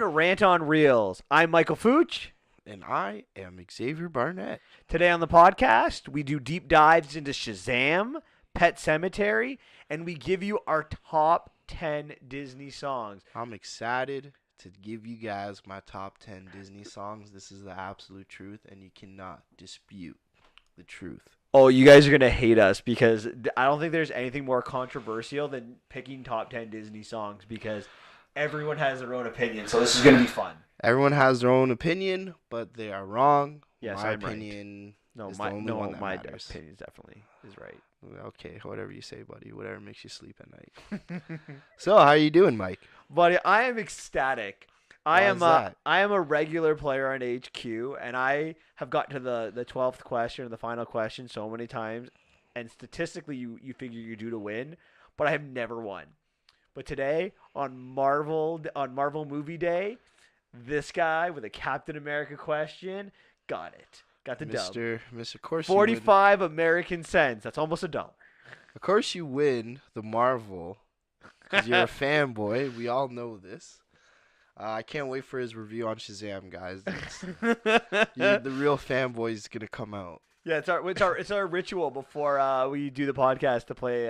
Rant on Reels. I'm Michael Fooch. And I am Xavier Barnett. Today on the podcast, we do deep dives into Shazam, Pet Cemetery, and we give you our top 10 Disney songs. I'm excited to give you guys my top 10 Disney songs. This is the absolute truth, and you cannot dispute the truth. Oh, you guys are going to hate us because I don't think there's anything more controversial than picking top 10 Disney songs because everyone has their own opinion, so this is going to be fun. Everyone has their own opinion, but they are wrong. Yes, my I'm opinion right. is the only one that my matters. opinion definitely is right. Okay, whatever you say, buddy. Whatever makes you sleep at night. So, how are you doing, Mike? Buddy, I am ecstatic. Why is that? I am a regular player on HQ, and I have gotten to the 12th question or the final question so many times, and statistically you figure you're due to win, but I have never won. But today on Marvel Movie Day, this guy with a Captain America question got it. Got the dub. Mr. Course 45 American cents. That's almost $1. Of course you win the Marvel because you're a fanboy. We all know this. I can't wait for his review on Shazam, guys. The real fanboy is gonna come out. Yeah, it's our ritual before we do the podcast to play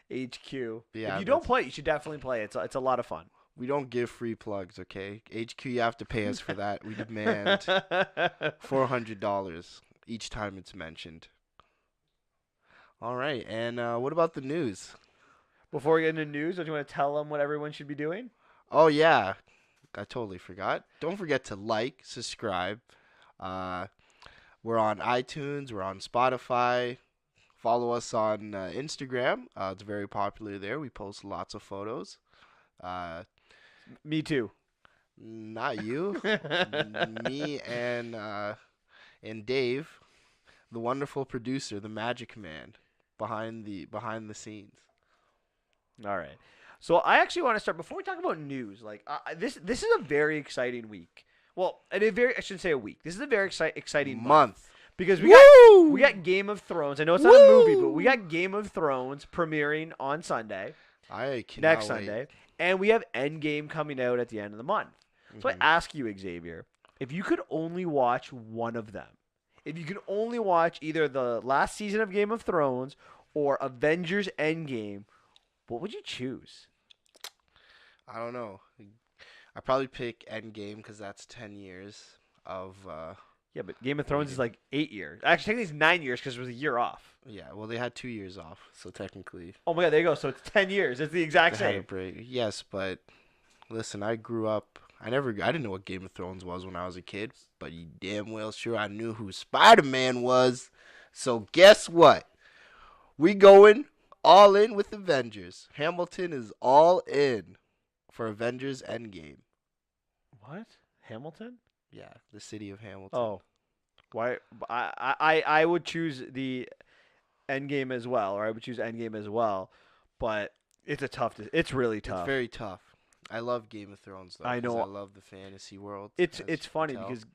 HQ. Yeah, if you don't play, you should definitely play. It's a lot of fun. We don't give free plugs, okay? HQ, you have to pay us for that. We demand $400 each time it's mentioned. All right, and what about the news? Before we get into news, don't you want to tell them what everyone should be doing? Oh, yeah. I totally forgot. Don't forget to like, subscribe. We're on iTunes. We're on Spotify. Follow us on Instagram. It's very popular there. We post lots of photos. Me too. Not you. Me and Dave, the wonderful producer, the magic man behind the scenes. All right. So I actually want to start before we talk about news. Like this is a very exciting week. Well, I shouldn't say a week. This is a very exciting month because we got Game of Thrones. I know it's not a movie, but we got Game of Thrones premiering on Sunday. Next Sunday, and we have Endgame coming out at the end of the month. So I ask you, Xavier, if you could only watch one of them, if you could only watch either the last season of Game of Thrones or Avengers Endgame, what would you choose? I don't know. I'd probably pick Endgame because that's 10 years of... Yeah, but Game of Thrones is like 8 years. Actually, technically it's 9 years because it was a year off. Yeah, well, they had 2 years off, so technically... Oh my god, there you go. So it's 10 years. It's the exact they had same. a break. Yes, but listen, I grew up... I didn't know what Game of Thrones was when I was a kid, but you damn well sure I knew who Spider-Man was. So guess what? We going all in with Avengers. Hamilton is all in for Avengers Endgame. What? Hamilton? Yeah, the city of Hamilton. Oh. Why? I would choose the Endgame as well, or I would choose Endgame as well, but it's it's really tough. It's very tough. I love Game of Thrones, though. I know. I love the fantasy world. It's funny because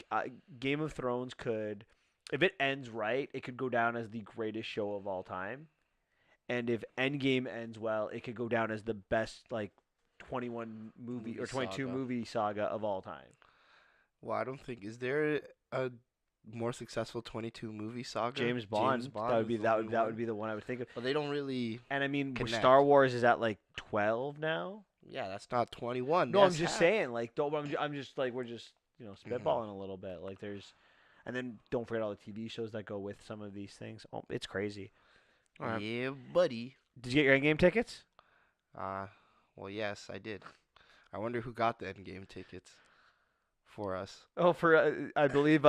Game of Thrones could, if it ends right, it could go down as the greatest show of all time. And if Endgame ends well, it could go down as the best 21 movie or 22 movie saga of all time. Well, I don't think is there a more successful 22 movie saga? James Bond. That would be the one I would think of. But they don't really. And I mean, connect. Star Wars is at 12 now. Yeah, that's not 21. No, I'm just saying. I'm just we're just spitballing a little bit. And then don't forget all the TV shows that go with some of these things. Oh, it's crazy. Yeah, buddy. Did you get your Endgame tickets? Well, yes, I did. I wonder who got the Endgame tickets for us. Oh, I believe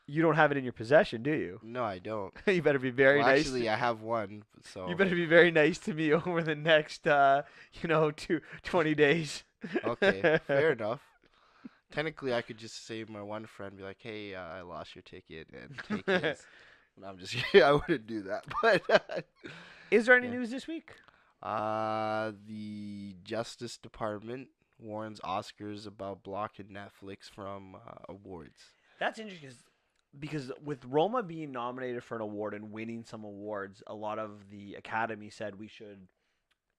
you don't have it in your possession, do you? No, I don't. You better be very nice. Actually, I have one. So you better be very nice to me over the next 20 days. Okay, fair enough. Technically, I could just say my one friend, be like, "Hey, I lost your ticket," and take his. I'm just kidding. I wouldn't do that. But is there any news this week? The Justice Department warns Oscars about blocking Netflix from awards. That's interesting because with Roma being nominated for an award and winning some awards, a lot of the Academy said we should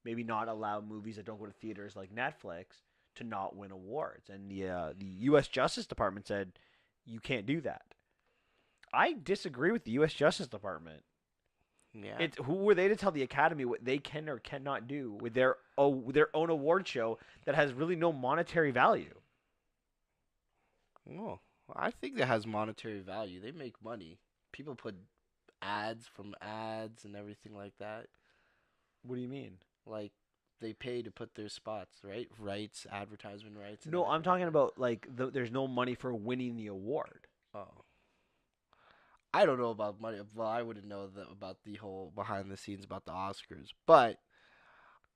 maybe not allow movies that don't go to theaters like Netflix to not win awards, and the U.S. Justice Department said you can't do that. I disagree with the U.S. Justice Department. Yeah. Who were they to tell the Academy what they can or cannot do with their own award show that has really no monetary value? Oh, I think that has monetary value. They make money. People put ads from ads and everything like that. What do you mean? Like they pay to put their spots, right? Rights, advertisement rights. No, I'm talking about like there's no money for winning the award. Oh. I don't know about money. Well, I wouldn't know about the whole behind the scenes about the Oscars, but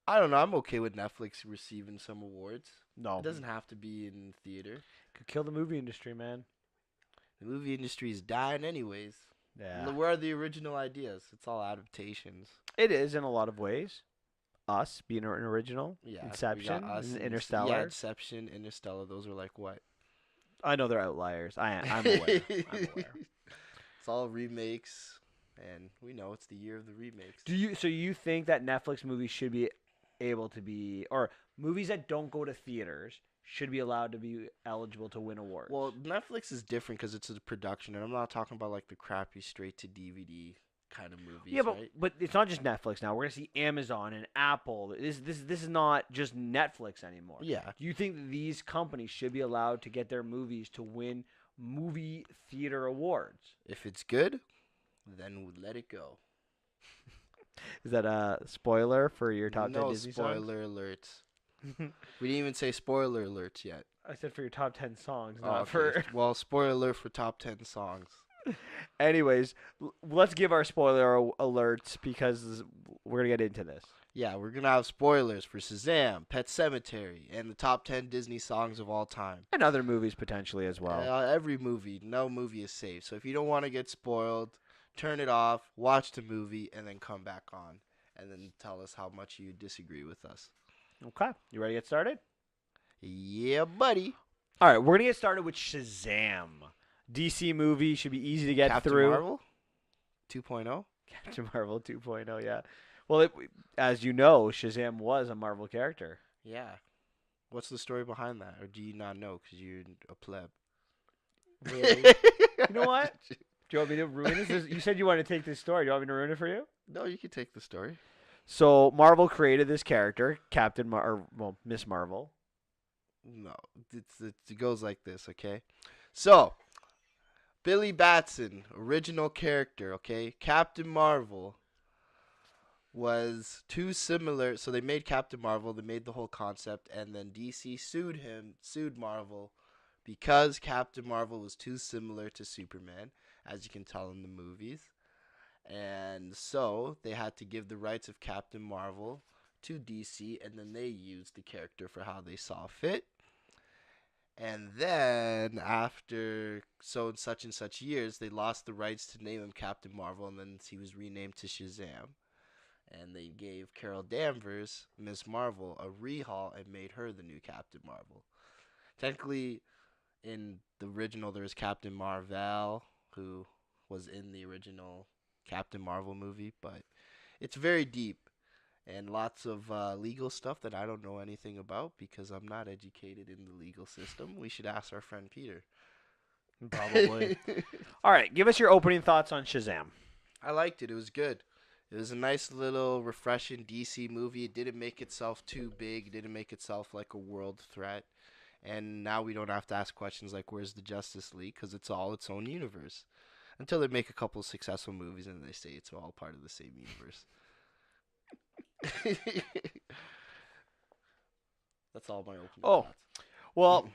I don't know. I'm okay with Netflix receiving some awards. No, It doesn't have to be in theater. could kill the movie industry, man. The movie industry is dying anyways. Yeah, Where are the original ideas? It's all adaptations. it is in a lot of ways. Us being an original, Yeah, we Inception, got us and Interstellar. Yeah, Inception, Interstellar. Those are like what? I know they're outliers. I'm aware. I'm aware. It's all remakes, and we know it's the year of the remakes. So you think that Netflix movies should be able to be, or movies that don't go to theaters should be allowed to be eligible to win awards? Well, Netflix is different because it's a production, and I'm not talking about like the crappy straight to DVD kind of movies. yeah, right? but it's not just Netflix now. We're gonna see Amazon and Apple. This is not just Netflix anymore. Yeah. Do you think that these companies should be allowed to get their movies to win movie theater awards? If it's good, then let it go. Is that a spoiler for your top 10 No Disney songs? spoiler alerts. We didn't even say spoiler alerts yet. I said for your top 10 songs, Oh, not okay. for. Well, spoiler alert for top 10 songs. Anyways, let's give our spoiler alerts because we're gonna get into this. Yeah, we're gonna have spoilers for Shazam, Pet Cemetery, and the top 10 Disney songs of all time. And other movies potentially as well. Every movie, no movie is safe. So if you don't want to get spoiled, turn it off, watch the movie, and then come back on, and then tell us how much you disagree with us. Okay, you ready to get started? Yeah, buddy. All right, we're gonna get started with Shazam. DC movie should be easy to get Captain through. Marvel 2.0. Captain Marvel 2.0, yeah. Well, as you know, Shazam was a Marvel character. Yeah. What's the story behind that, or do you not know because you're a pleb? Really? You know what? Do you want me to ruin this? You said you wanted to take this story. Do you want me to ruin it for you? No, you can take the story. So Marvel created this character, Miss Marvel. No, it goes like this, okay? So, Billy Batson, original character, okay? Captain Marvel was too similar. So they made Captain Marvel, they made the whole concept, and then DC sued Marvel because Captain Marvel was too similar to Superman, as you can tell in the movies. And so they had to give the rights of Captain Marvel to DC, and then they used the character for how they saw fit. And then after such and such years, they lost the rights to name him Captain Marvel, and then he was renamed to Shazam. And they gave Carol Danvers, Miss Marvel, a rehaul and made her the new Captain Marvel. Technically, in the original, there was Captain Marvel, who was in the original Captain Marvel movie, but it's very deep and lots of legal stuff that I don't know anything about because I'm not educated in the legal system. We should ask our friend Peter. Probably. All right, give us your opening thoughts on Shazam. I liked it. It was good. It was a nice little refreshing DC movie. It didn't make itself too big. It didn't make itself like a world threat. And now we don't have to ask questions like, where's the Justice League? Because it's all its own universe. Until they make a couple successful movies and they say it's all part of the same universe. That's all my opening thoughts. Well,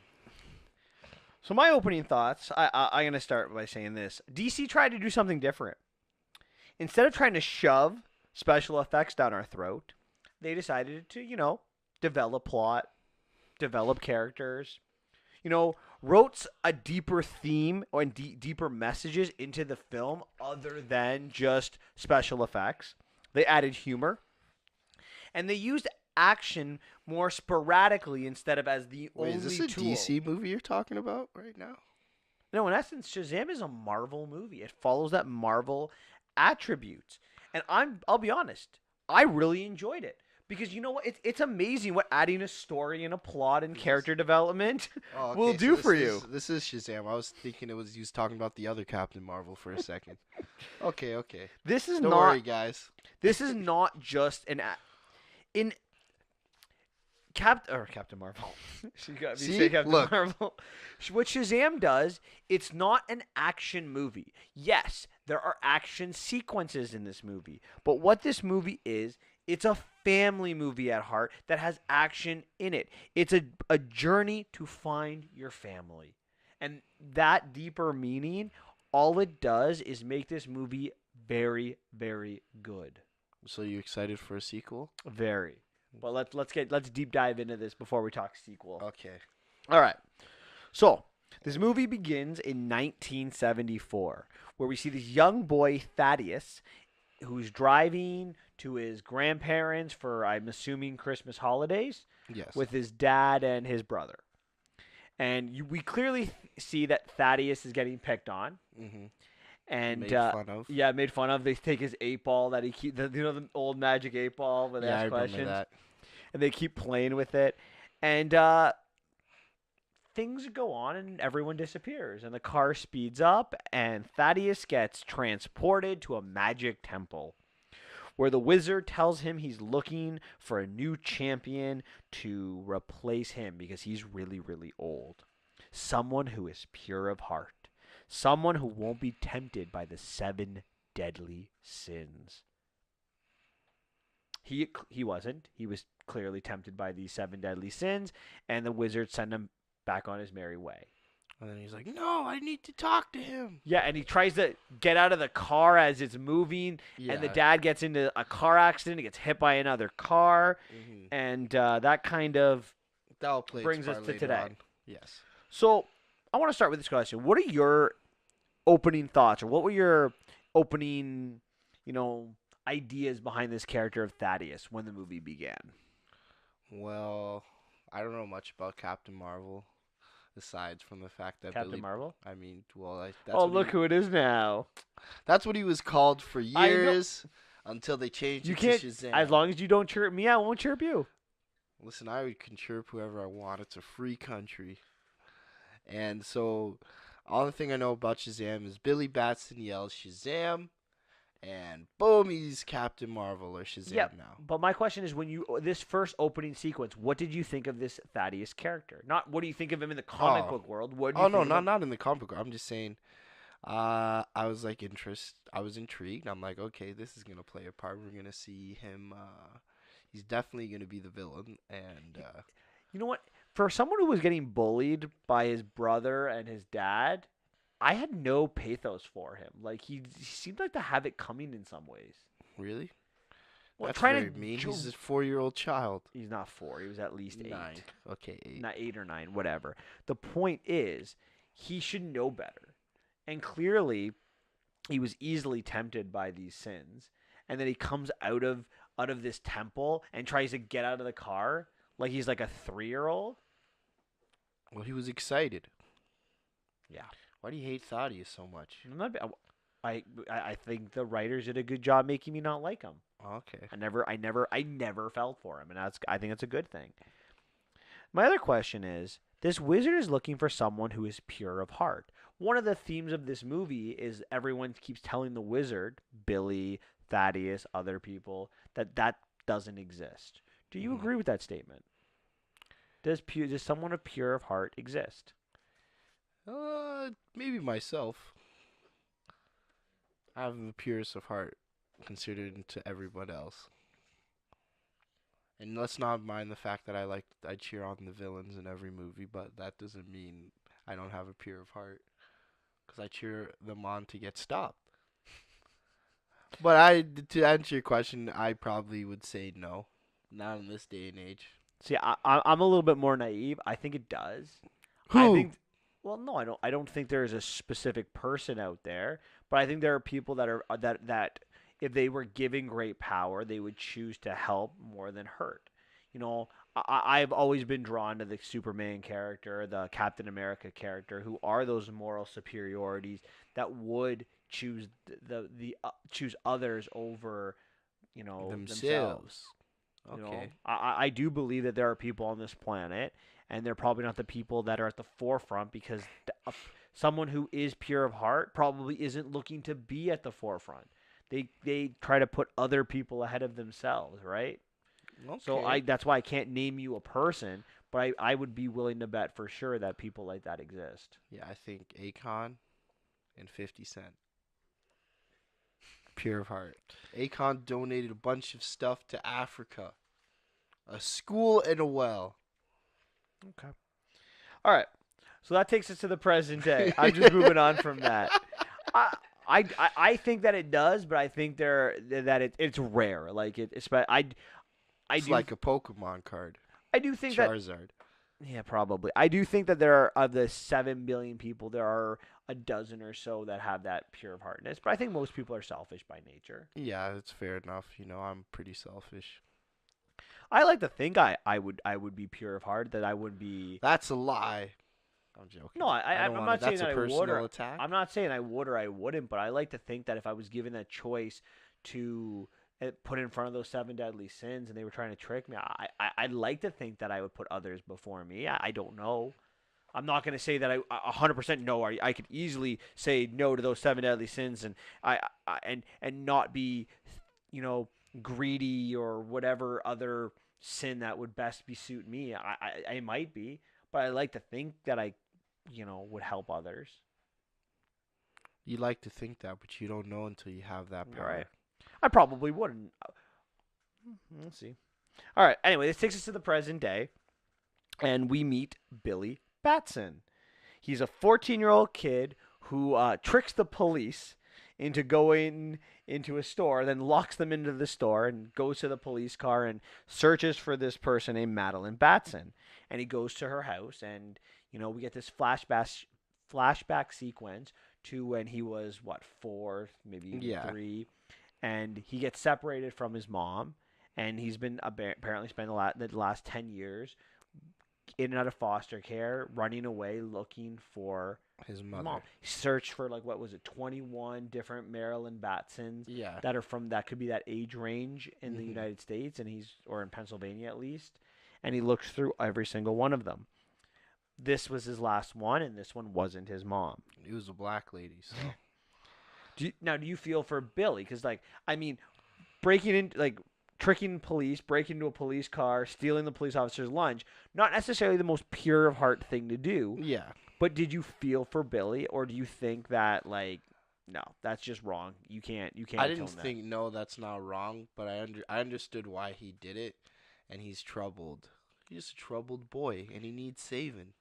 so my opening thoughts, I'm going to start by saying this. DC tried to do something different. Instead of trying to shove special effects down our throat, they decided to, develop plot, develop characters, wrote a deeper theme and deeper messages into the film other than just special effects. They added humor. And they used action more sporadically instead of as the only tool. Is this a DC movie you're talking about right now? No, in essence, Shazam is a Marvel movie. It follows that Marvel attributes. And I'll be honest, I really enjoyed it Because you know what? It's amazing what adding a story and a plot and Is character development Oh, will okay. So do for you. this is Shazam. I was thinking it was you was talking about the other Captain Marvel for a second. Okay, okay. This is Don't not. worry, guys. This is not just in Captain Marvel. She got me See? say Captain Look. Marvel. What Shazam does, it's not an action movie. Yes, there are action sequences in this movie, but what this movie is, it's a family movie at heart that has action in it. It's a journey to find your family. And that deeper meaning, all it does is make this movie very, very good. So you excited for a sequel? Very. But let's deep dive into this before we talk sequel. Okay. All right. So this movie begins in 1974, where we see this young boy Thaddeus, who's driving to his grandparents for, I'm assuming, Christmas holidays, Yes. with his dad and his brother. And we clearly see that Thaddeus is getting picked on. Mm-hmm. And Made fun of. yeah, made fun of. They take his 8 ball that he keep, the old magic 8 ball where they Yeah, I ask remember questions, that. and they keep playing with it, and things go on, and everyone disappears, and the car speeds up, and Thaddeus gets transported to a magic temple, where the wizard tells him he's looking for a new champion to replace him because he's really, really old, someone who is pure of heart. Someone who won't be tempted by the 7 deadly sins. He wasn't. He was clearly tempted by these 7 deadly sins, and the wizard sent him back on his merry way. And then he's like, "No, I need to talk to him." Yeah, and he tries to get out of the car as it's moving, and the dad gets into a car accident. He gets hit by another car, and that kind of brings us to today. On. Yes. So I want to start with this question. What are your opening thoughts, or what were your opening, ideas behind this character of Thaddeus when the movie began? Well, I don't know much about Captain Marvel, aside from the fact that Captain Marvel? I mean, well, Who it is now. That's what he was called for years until they changed it to Shazam. As long as you don't chirp me, I won't chirp you. Listen, I can chirp whoever I want. It's a free country. And so, all the thing I know about Shazam is Billy Batson yells Shazam, and boom, he's Captain Marvel or Shazam now. But my question is, this first opening sequence, what did you think of this Thaddeus character? Not what do you think of him in the comic book world? What do you think not in the comic book. I'm just saying, I was like I was intrigued. I'm like, okay, this is gonna play a part. We're gonna see him. He's definitely gonna be the villain, and you know what? For someone who was getting bullied by his brother and his dad, I had no pathos for him. Like he seemed like to have it coming in some ways. Really? Well, That's very mean. He's a 4-year-old child. He's not 4. He was at least 8. 9. Okay, 8. Not 8 or 9, whatever. The point is, he should know better. And clearly, he was easily tempted by these sins. And then he comes out of this temple and tries to get out of the car like he's like a 3-year-old. Well, he was excited. Yeah. Why do you hate Thaddeus so much? I think the writers did a good job making me not like him. Okay. I never felt for him, and I think that's a good thing. My other question is, this wizard is looking for someone who is pure of heart. One of the themes of this movie is everyone keeps telling the wizard, Billy, Thaddeus, other people, that doesn't exist. Do you agree with that statement? Does someone of pure of heart exist? Maybe myself. I have the purest of heart considered to everyone else. And let's not mind the fact that I cheer on the villains in every movie, but that doesn't mean I don't have a pure of heart, because I cheer them on to get stopped. But to answer your question, I probably would say no, not in this day and age. See, I'm a little bit more naive. I think it does. Who? Well, no, I don't. I don't think there's a specific person out there, but I think there are people that are that if they were given great power, they would choose to help more than hurt. I've always been drawn to the Superman character, the Captain America character, who are those moral superiorities that would choose choose others over, themselves. You Okay. know, I do believe that there are people on this planet, and they're probably not the people that are at the forefront because someone who is pure of heart probably isn't looking to be at the forefront. They try to put other people ahead of themselves, right? So I Okay. that's why I can't name you a person, but I would be willing to bet for sure that people like that exist. Yeah, I think Akon and 50 Cent. Pure of heart. Akon donated a bunch of stuff to Africa. A school and a well. Okay. All right. So that takes us to the present day. I'm just moving on from that. I I think that it does, but I think that it's rare. Like I It's do like a Pokemon card. I do think that Charizard. yeah, probably. I do think that there are of the 7 billion people, there are a dozen or so that have that pure of heartness. But I think most people are selfish by nature. Yeah, it's fair enough. I'm pretty selfish. I like to think I would be pure of heart. That I would be. That's a lie. I'm No, joking. I don't I'm want to. not saying That's a that I would personal or attack. I'm not saying I would or I wouldn't. But I like to think that if I was given that choice to put in front of those seven deadly sins and they were trying to trick me, I'd like to think that I would put others before me. I don't know. I'm not going to say that I 100% no. I could easily say no to those seven deadly sins and not be, you know, greedy or whatever other sin that would best be suit me. I might be, but I like to think that I, would help others. You like to think that, but you don't know until you have that All right. power. I probably wouldn't. Let's see. All right. Anyway, this takes us to the present day, and we meet Billy Batson. He's a 14-year-old kid who tricks the police into going into a store, then locks them into the store and goes to the police car and searches for this person named Madeline Batson. And he goes to her house, and we get this flashback sequence to when he was what 4, maybe even Yeah. 3, and he gets separated from his mom, and he's been apparently spent the last 10 years in and out of foster care, running away, looking for His his mom. mother. He searched for like what was it, 21 different Marilyn Batsons Yeah. that are from that could be that age range in the Hmm. United States, and or in Pennsylvania at least, and he looks through every single one of them. This was his last one, and this one wasn't his mom. He was a black lady, so. Do you feel for Billy? Because like I mean, breaking in like tricking police, breaking into a police car, stealing the police officer's lunch, not necessarily the most pure of heart thing to do. Yeah. But did you feel for Billy, or do you think that like no, that's just wrong? You can't I tell didn't him that. think no, that's not wrong, but I understood why he did it, and he's troubled. He's a troubled boy, and he needs saving,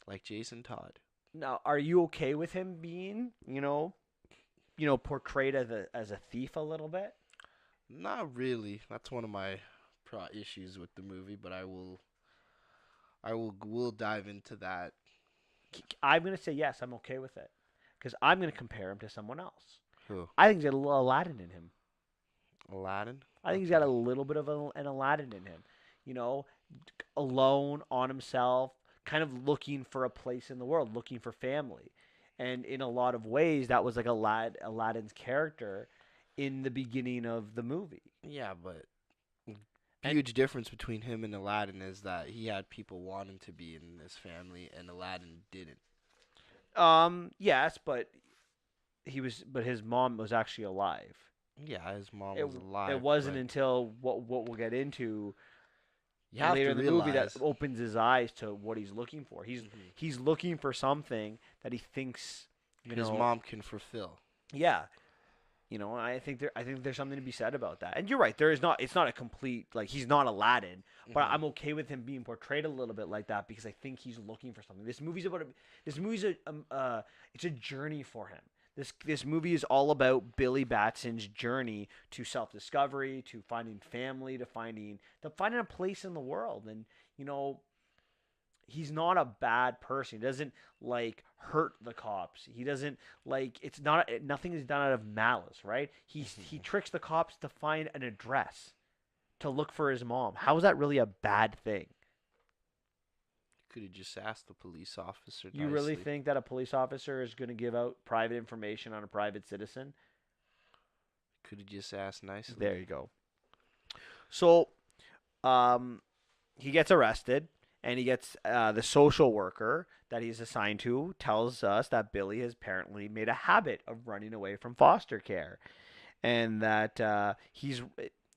like Jason Todd. Now, are you okay with him being, portrayed as a thief a little bit? Not really. That's one of my issues with the movie, but will dive into that. I'm gonna say yes. I'm okay with it because I'm gonna compare him to someone else. Who? I think he's got a little Aladdin in him. Aladdin? I think he's got a little bit of an Aladdin in him. You know, alone on himself, kind of looking for a place in the world, looking for family. And in a lot of ways, that was like Aladdin's character in the beginning of the movie. Yeah, but And huge difference between him and Aladdin is that he had people want him to be in this family, and Aladdin didn't. yes, but his mom was actually alive. Yeah, his mom It was alive. it wasn't but until what we'll get into you have later to in the movie that realize. opens his eyes to what he's looking for. Mhm. He's looking for something that he thinks, His mom can fulfill. yeah. I think there's something to be said about that. And you're right, it's not a complete like he's not Aladdin, but Mhm. I'm okay with him being portrayed a little bit like that because I think he's looking for something. This movie's it's a journey for him. This movie is all about Billy Batson's journey to self-discovery, to finding family, to finding a place in the world. And he's not a bad person. He doesn't like hurt the cops. He doesn't like it's not nothing is done out of malice, right? He tricks the cops to find an address to look for his mom. How is that really a bad thing? Could have just asked the police officer You really nicely. think that a police officer is going to give out private information on a private citizen? Could have just asked nicely. There you go. So, um, he gets arrested, and he gets the social worker that he's assigned to tells us that Billy has apparently made a habit of running away from foster care, and that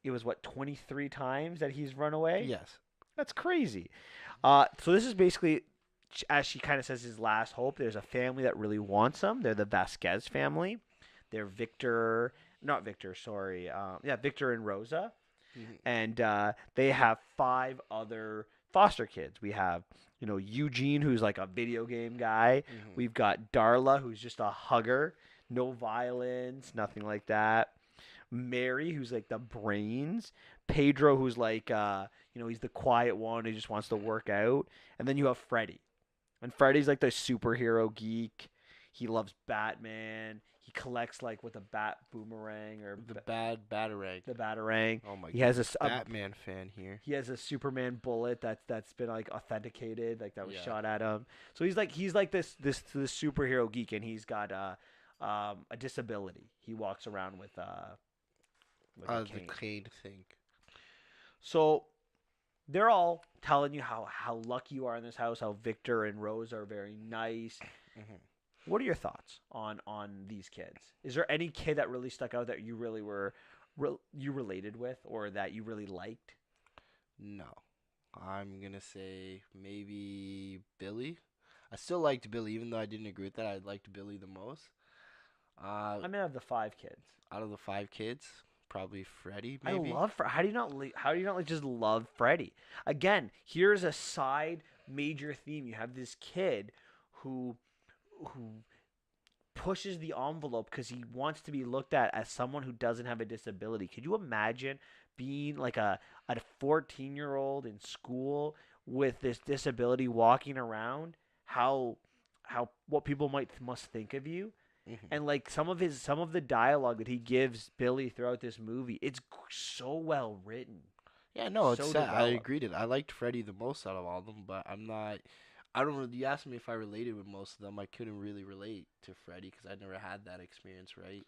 it was what 23 times that he's run away. Yes. That's crazy. So this is basically, as she kind of says, his last hope. There's a family that really wants him. They're the Vasquez family. They're Victor, not Victor, sorry. Yeah, Victor and Rosa. And they have 5 other foster kids. We have, Eugene, who's like a video game guy. We've got Darla, who's just a hugger, no violence, nothing like that. Mary, who's like the brains. Pedro, who's like, he's the quiet one who just wants to work out. And then you have Freddy. And Freddy's like the superhero geek. He loves Batman. He collects like with a bat boomerang or The batarang. the batarang. Oh my He god. has a Batman fan here. he has a Superman bullet that's been like authenticated, like that was Yeah. shot at him. So he's like this superhero geek, and he's got a disability. He walks around with a The cane. cane thing. So they're all telling you how lucky you are in this house, how Victor and Rose are very nice. What are your thoughts on these kids? Is there any kid that really stuck out that you really you related with, or that you really liked? No. I'm going to say maybe Billy. I still liked Billy, even though I didn't agree with that. I liked Billy the most. I mean, of the 5 kids, Out of the 5 kids, probably Freddy, maybe. I love. How do you not? How do you not like just love Freddy? Again, here's a side major theme. You have this kid who pushes the envelope because he wants to be looked at as someone who doesn't have a disability. Could you imagine being like a 14-year-old in school with this disability walking around? How what people must think of you? And like some of the dialogue that he gives Billy throughout this movie, it's so well written. Yeah, no, So it's sad. I developed. agreed it. I liked Freddy the most out of all of them, but I don't really. You asked me if I related with most of them. I couldn't really relate to Freddy because I never had that experience, right?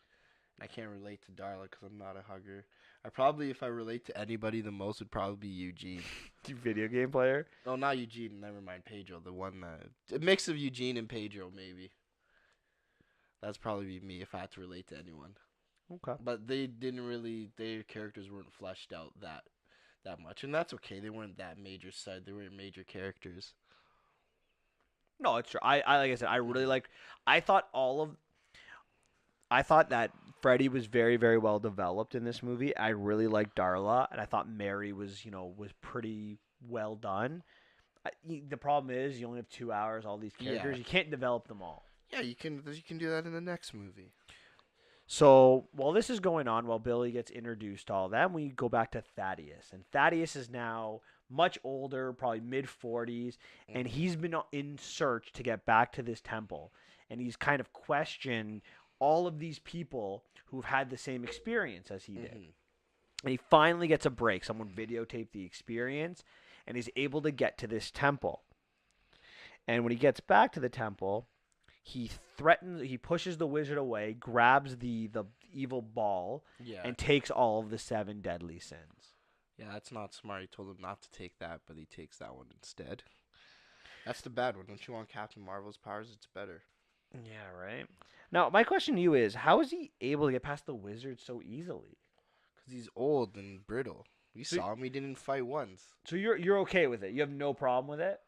And I can't relate to Darla because I'm not a hugger. I probably, if I relate to anybody the most, would probably be Eugene. Video game player. No, not Eugene. Never mind, Pedro. The one that a mix of Eugene and Pedro, maybe. That's probably be me if I had to relate to anyone. Okay. But they didn't really. Their characters weren't fleshed out that much, and that's okay. They weren't that major side. They weren't major characters. No, it's true. I like I said, I really liked. I thought I thought that Freddy was very, very well developed in this movie. I really liked Darla, and I thought Mary was pretty well done. The problem is you only have 2 hours. All these characters, Yeah. you can't develop them all. Yeah, you can do that in the next movie. So while this is going on, while Billy gets introduced to all of them, we go back to Thaddeus, and Thaddeus is now much older, probably mid-40s, and he's been in search to get back to this temple, and he's kind of questioned all of these people who've had the same experience as he did. And he finally gets a break. Someone videotaped the experience, and he's able to get to this temple. And when he gets back to the temple, he pushes the wizard away, grabs the evil ball, Yeah. and takes all of the 7 deadly sins. Yeah, that's not smart. He told him not to take that, but he takes that one instead. That's the bad one. Don't you want Captain Marvel's powers? It's better. Yeah, right. Now, my question to you is, how is he able to get past the wizard so easily? Because he's old and brittle. We saw him. He didn't fight once. So you're okay with it? You have no problem with it?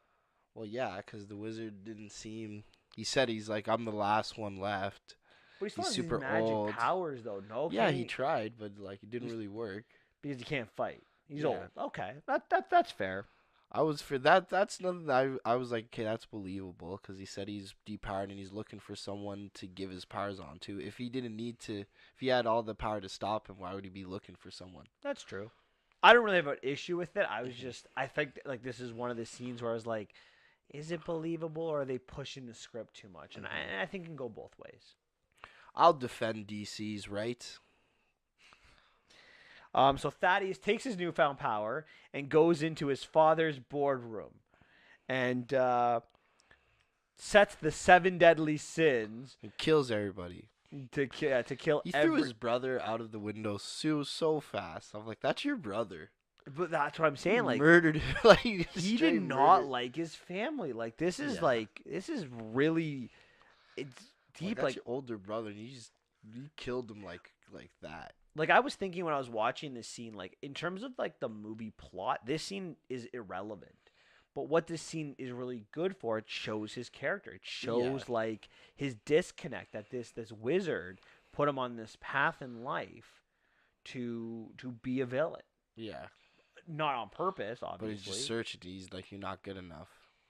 Well, yeah, because the wizard didn't seem... He said he's like, I'm the last one left. But he still He's has super these magic old. powers, though. No, Yeah, can he tried, but like it didn't really work. because he can't fight. He's Yeah. old. Okay, that's fair. I was for that. That's nothing. I was like, okay, that's believable because he said he's depowered and he's looking for someone to give his powers on to. If he didn't need to, if he had all the power to stop him, why would he be looking for someone? That's true. I don't really have an issue with it. I think like this is one of the scenes where I was like, is it believable or are they pushing the script too much? And I think it can go both ways. I'll defend DC's rights. So Thaddeus takes his newfound power and goes into his father's boardroom and sets the 7 deadly sins He kills everybody. to kill He threw his brother out of the window so fast. I'm like, that's your brother. But that's what I'm saying. Like, murdered like he straight did not murder. like his family. Like, this is Yeah. this is really, it's deep. That's Like, your older brother, and you killed him like that. like I was thinking when I was watching this scene, like in terms of like the movie plot, this scene is irrelevant. But what this scene is really good for, it shows his character. It shows like his disconnect that this wizard put him on this path in life to be a villain. Yeah. Not on purpose, But obviously. he's just searching. He's like, you're not good enough.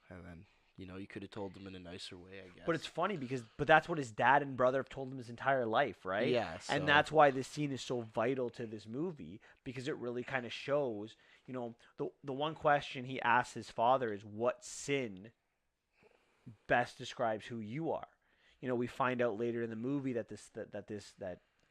And then, you could have told him in a nicer way, I guess. But it's funny but that's what his dad and brother have told him his entire life, right? Yeah. And that's why this scene is so vital to this movie, because it really kind of shows, the one question he asks his father is, what sin best describes who you are? We find out later in the movie that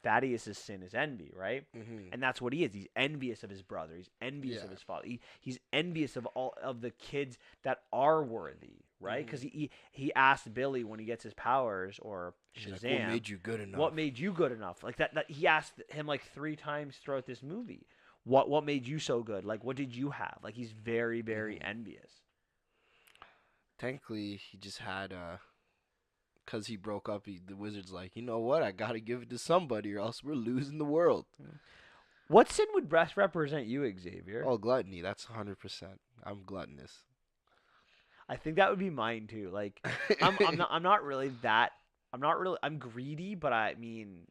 Thaddeus' sin is envy, right? Mm-hmm. And that's what he is. He's envious of his brother. He's envious of his father. He's envious of all of the kids that are worthy, right? Because he asked Billy when he gets his powers, or Shazam, like, what made you good enough? What made you good enough? Like that he asked him like 3 times throughout this movie. What made you so good? Like, what did you have? Like, he's very, very envious. Technically, he just had because he broke up, the wizard's like, you know what? I gotta give it to somebody, or else we're losing the world. What sin would best represent you, Xavier? Oh, gluttony. That's 100%. I'm gluttonous. I think that would be mine too. Like, I'm not really that. I'm greedy, but I mean,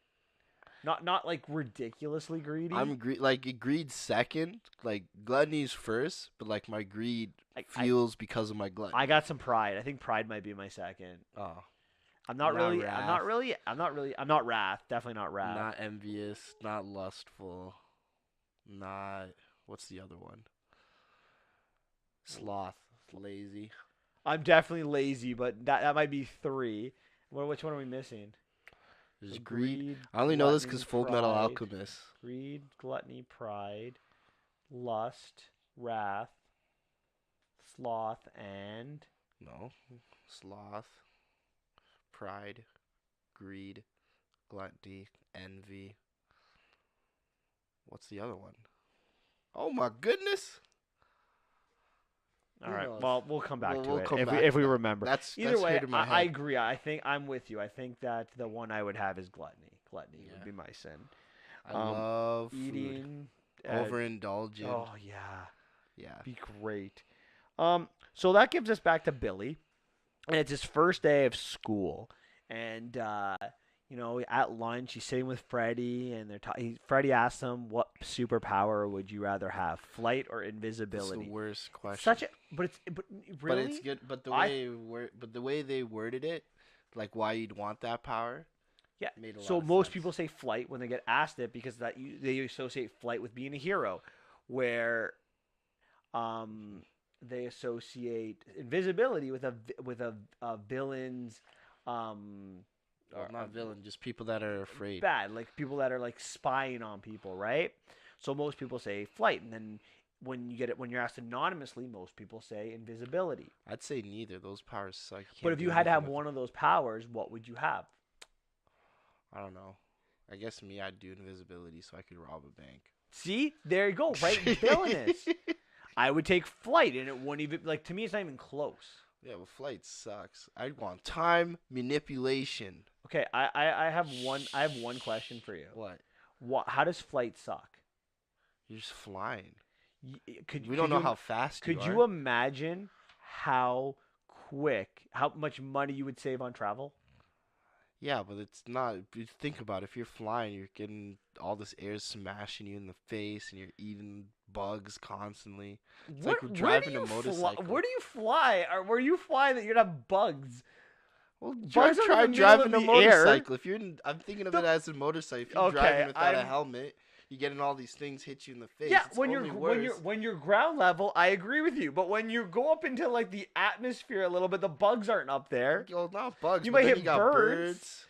not like ridiculously greedy. I'm greed second. Like, gluttony's first, but like my greed fuels because of my gluttony. I got some pride. I think pride might be my second. Oh. I'm not wrath. Definitely not wrath. Not envious. Not lustful. Not. What's the other one? Sloth. Lazy. I'm definitely lazy, but that might be 3. Which one are we missing? There's greed. I only know this because Full Metal Alchemist. Greed, gluttony, pride, lust, wrath, sloth, and no, sloth, pride, greed, gluttony, envy. What's the other one? Oh my goodness! All right. Well, we'll come back to it if we remember. Either way, I agree. I think I'm with you. I think that the one I would have is gluttony. Gluttony would be my sin. I love eating, overindulging. Oh yeah, yeah, be great. So that gives us back to Billy, and it's his first day of school, and at lunch he's sitting with Freddy, and Freddy asks him, "What superpower would you rather have, flight or invisibility?" That's the worst question. But really, but it's good. But the way they worded it, like why you'd want that power. Yeah. Made a lot so of most sense. people say flight when they get asked it because they associate flight with being a hero, where they associate invisibility with a villain's Well, not villain, just people that are afraid. Bad, like people that are like spying on people, right? So most people say flight, and then when you're asked anonymously, most people say invisibility. I'd say neither. Those powers suck. But if you had to have one of those powers, what would you have? I don't know. I guess I'd do invisibility so I could rob a bank. See? There you go. Right? Villainous. I would take flight, and it wouldn't even, like, to me, it's not even close. Yeah, but flight sucks. I'd want time manipulation. Okay, I have one question for you. What? How does flight suck? You're just flying. We don't know how fast you are. Could you imagine how much money you would save on travel? Yeah, but it's not. Think about it. If you're flying, you're getting all this air smashing you in the face, and you're eating bugs constantly. It's like we're driving a motorcycle. Where do you fly? Or where you fly that you're gonna have bugs? Well, try driving a motorcycle. I'm thinking of it as a motorcycle. If you're driving without a helmet, you're getting all these things hit you in the face. Yeah, when you're ground level, I agree with you. But when you go up into like the atmosphere a little bit, the bugs aren't up there. Well, not bugs. You might hit birds.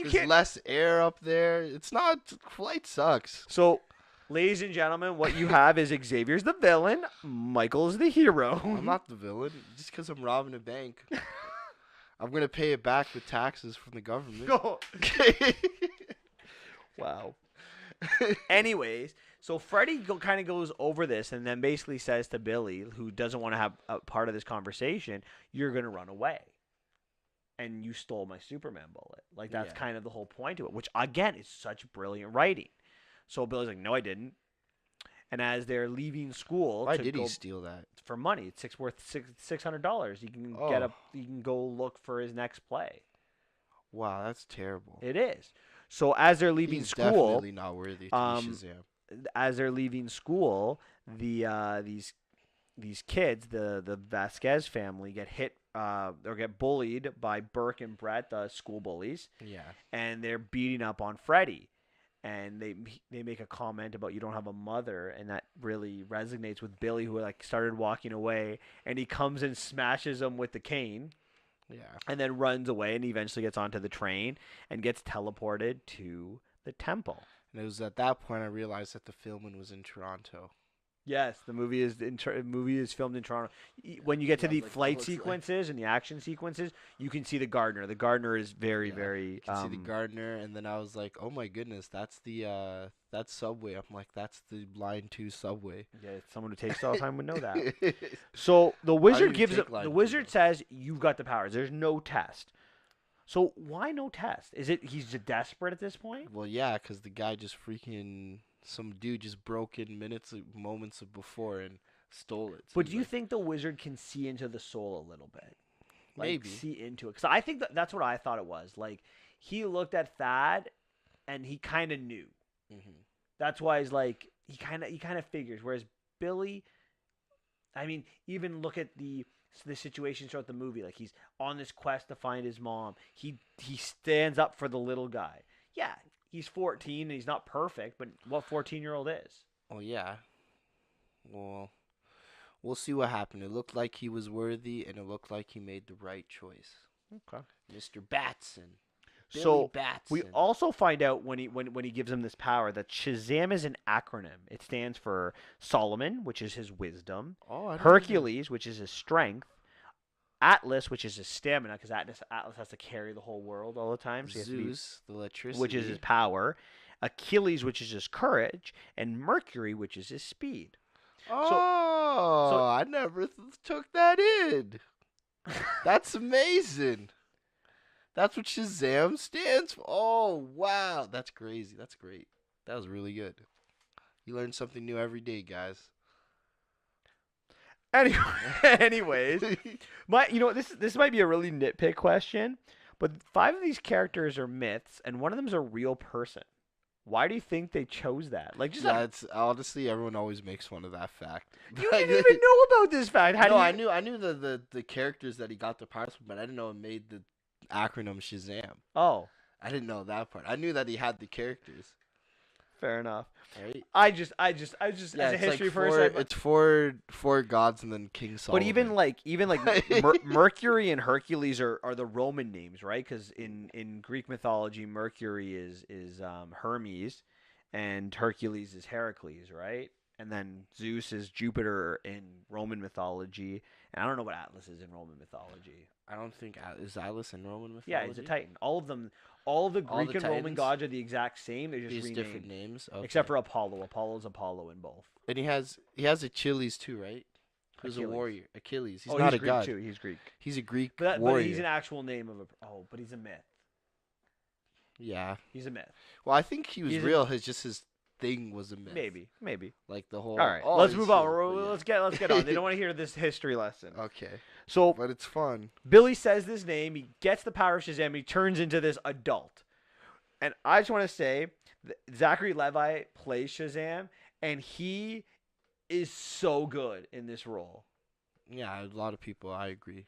There's less air up there. It's not. Flight sucks. So, ladies and gentlemen, what you have is Xavier's the villain, Michael's the hero. I'm not the villain. Just because I'm robbing a bank. I'm going to pay it back with taxes from the government. Wow. Anyways, so Freddy kind of goes over this and then basically says to Billy, who doesn't want to have a part of this conversation, "You're gonna run away, and you stole my Superman bullet." Like that's Yeah. kind of the whole point to it, which again is such brilliant writing. So Billy's like, "No, I didn't." And as they're leaving school, Why to did go he steal that? for money, it's worth $600. You can Oh. you can go look for his next play. Wow, that's terrible. It is. So as they're leaving He's school, definitely not worthy to be um, Shazam. as they're leaving school, these kids, the Vasquez family, get hit or get bullied by Burke and Brett, the school bullies, Yeah. and they're beating up on Freddy. And they make a comment about you don't have a mother, and that really resonates with Billy, who like started walking away, and he comes and smashes him with the cane, Yeah. and then runs away, and he eventually gets onto the train and gets teleported to the temple. And it was at that point I realized that the filming was in Toronto. Yes, the movie is filmed in Toronto. When you get to Yeah, the like, flight looks like- sequences and the action sequences, you can see the gardener. The gardener is very, Yeah, very. You can see the gardener, and then I was like, "Oh my goodness, that's that's Subway." I'm like, "That's the Line 2 Subway." Yeah, someone who takes all the time would know that. So the wizard even take the Line 2, wizard though. says you've got the powers. There's no test. So why no test? Is it he's just desperate at this point? Well, yeah, because the guy just some dude just broke in moments of before and stole it. So But he's do you like, think the wizard can see into the soul a little bit? Like, Maybe. see into it? Because I think that's what I thought it was. Like he looked at Thad, and he kind of knew. Mhm. That's why he's like he kind of figures. Whereas Billy, I mean, even look at the situation throughout the movie. Like he's on this quest to find his mom. He stands up for the little guy. Yeah, he's 14 and he's not perfect, but what 14-year-old is? Oh yeah. Well, we'll see what happened. It looked like he was worthy, and it looked like he made the right choice. Okay. Mr. Batson. Billy So Batson. we also find out when he gives him this power that Shazam is an acronym. It stands for Solomon, which is his wisdom, Oh, I didn't Hercules, which is his strength, Atlas, which is his stamina, because Atlas has to carry the whole world all the time. So he has to be, Zeus, the electricity. which is his power, Achilles, which is his courage, and Mercury, which is his speed. Oh, I never took that in. That's amazing. That's what Shazam stands for. Oh, wow. That's crazy. That's great. That was really good. You learn something new every day, guys. Anyways, this might be a really nitpick question, but 5 of these characters are myths, and one of them is a real person. Why do you think they chose that? Like, just Yeah, it's honestly everyone always makes fun of that fact. you didn't even know about this fact. How do No, you... I knew the characters that he got the powers from, but I didn't know it made the acronym Shazam. Oh, I didn't know that part. I knew that he had the characters. fair enough. Right? I just Yeah, as a it's history like person. it's four gods and then King Solomon. But even like Mercury and Hercules are the Roman names, right? Because in Greek mythology, Mercury is Hermes, and Hercules is Heracles, right? And then Zeus is Jupiter in Roman mythology, and I don't know what Atlas is in Roman mythology. I don't think is Atlas in Roman mythology. Yeah, he's a Titan. All of them, all the All Greek the and Roman Titans? gods are the exact same. They're just These renamed, different names, okay. except for Apollo. Apollo's Apollo in both. And he has Achilles too, right? Who's a Achilles. warrior? Achilles. He's Oh, not he's a Greek god. too. He's Greek. He's a Greek But warrior. he's an actual name of a. Oh, but he's a myth. Yeah. He's a myth. Well, I think he was He's a- real. His thing was a myth. Maybe. Like the whole. All right, oh, let's he's move on. here, but yeah. Let's get on. They don't want to hear this history lesson. Okay, So but it's fun. Billy says this name. He gets the power of Shazam. He turns into this adult. And I just want to say, Zachary Levi plays Shazam, and he is so good in this role. Yeah, a lot of people. I agree.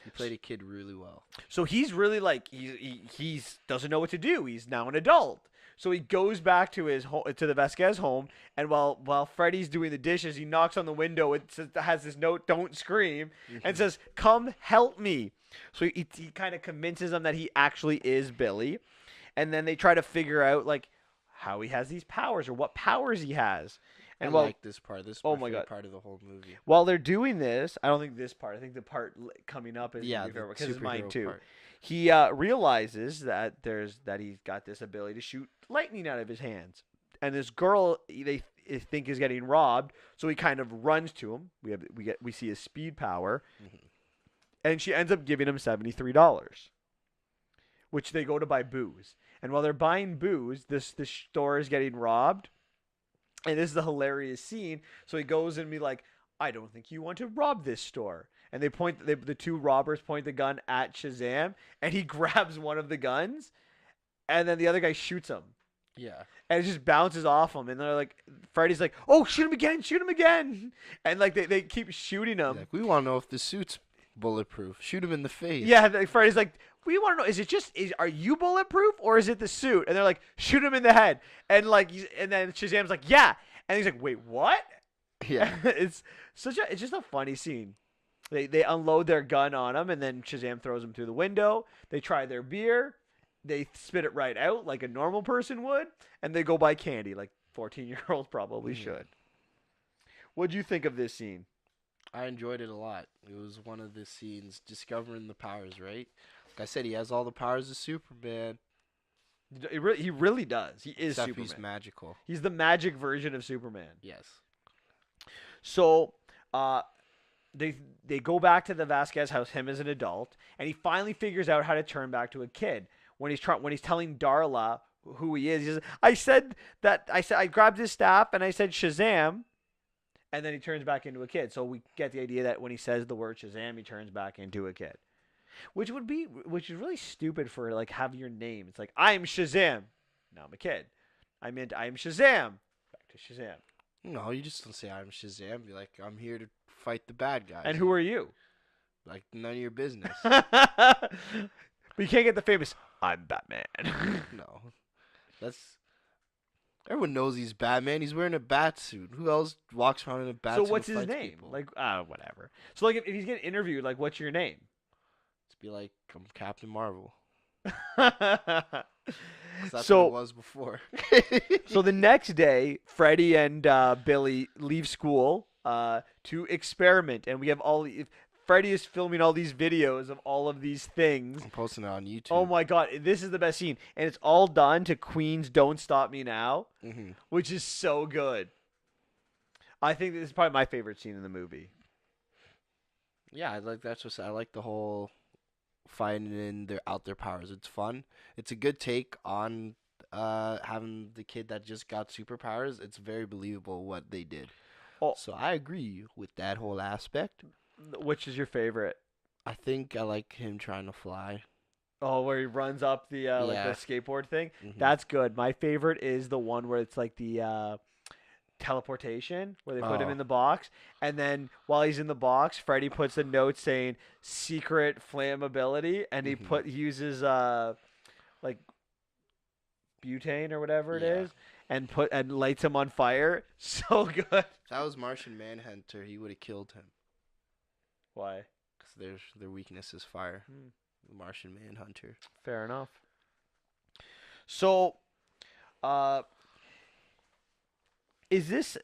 He played a kid really well. So he's really like he's doesn't know what to do. He's now an adult. So he goes back to his to the Vasquez home, and while Freddy's doing the dishes, he knocks on the window. It has this note, "Don't scream," and says, "Come help me." So he kind of convinces them that he actually is Billy, and then they try to figure out like how he has these powers or what powers he has. And I like this part. This is oh my my favorite God. part of the whole movie. while they're doing this, I don't think this part. I think the part coming up is Yeah, because the it's mine superhero too. part. He realizes that he's got this ability to shoot lightning out of his hands, and this girl they think is getting robbed, so he kind of runs to him. We see his speed power, and she ends up giving him $73, which they go to buy booze. And while they're buying booze, this store is getting robbed, and this is a hilarious scene. So he goes and be like, "I don't think you want to rob this store." And the two robbers point the gun at Shazam, and he grabs one of the guns, and then the other guy shoots him. Yeah. And it just bounces off him, and they're like, Freddy's like, "Oh, shoot him again!" And like they keep shooting him. Like, we want to know if the suit's bulletproof. Shoot him in the face. Yeah, Freddy's like, "We want to know, are you bulletproof or is it the suit?" And they're like, "Shoot him in the head." And and then Shazam's like, "Yeah," and he's like, "Wait, what?" Yeah. It's just a funny scene. They unload their gun on him, and then Shazam throws him through the window. They try their beer. They spit it right out like a normal person would, and they go buy candy like 14-year-olds probably should. What do you think of this scene? I enjoyed it a lot. It was one of the scenes discovering the powers, right? Like I said, he has all the powers of Superman. He really does. He is Except Superman. He's magical. He's the magic version of Superman. Yes. So, they go back to the Vasquez house, him as an adult, and he finally figures out how to turn back to a kid. When he's telling Darla who he is, he says, I grabbed his staff and I said Shazam, and then he turns back into a kid. So we get the idea that when he says the word Shazam, he turns back into a kid, which is really stupid for like having your name. It's like, I'm Shazam, now I'm a kid. I meant I am Shazam, back to Shazam. No, you just don't say I'm Shazam. Be like, I'm here to fight the bad guys. And who are you? Like, none of your business. But you can't get the famous, I'm Batman. No. Everyone knows he's Batman. He's wearing a bat suit. Who else walks around in a bat suit? So what's his name? People? Like, whatever. So like, if he's getting interviewed, like, what's your name? Let's be like, I'm Captain Marvel. That's So what it was before. So the next day, Freddy and Billy leave school to experiment, and we have Freddy is filming all these videos of all of these things. I'm posting it on YouTube. Oh my god, this is the best scene, and it's all done to Queen's "Don't Stop Me Now," which is so good. I think this is probably my favorite scene in the movie. Yeah, I like the whole finding out their powers. It's fun. It's a good take on having the kid that just got superpowers. It's very believable what they did. Oh. So I agree with that whole aspect. Which is your favorite? I think I like him trying to fly. Oh, where he runs up the like the skateboard thing. Mhm. That's good. My favorite is the one where it's like the teleportation, where they put him in the box, and then while he's in the box, Freddy puts a note saying "secret flammability," and he uses like butane or whatever it is, and lights him on fire. So good. If that was Martian Manhunter, he would have killed him. Why? Because their weakness is fire. The Martian Manhunter. Fair enough. So, is this,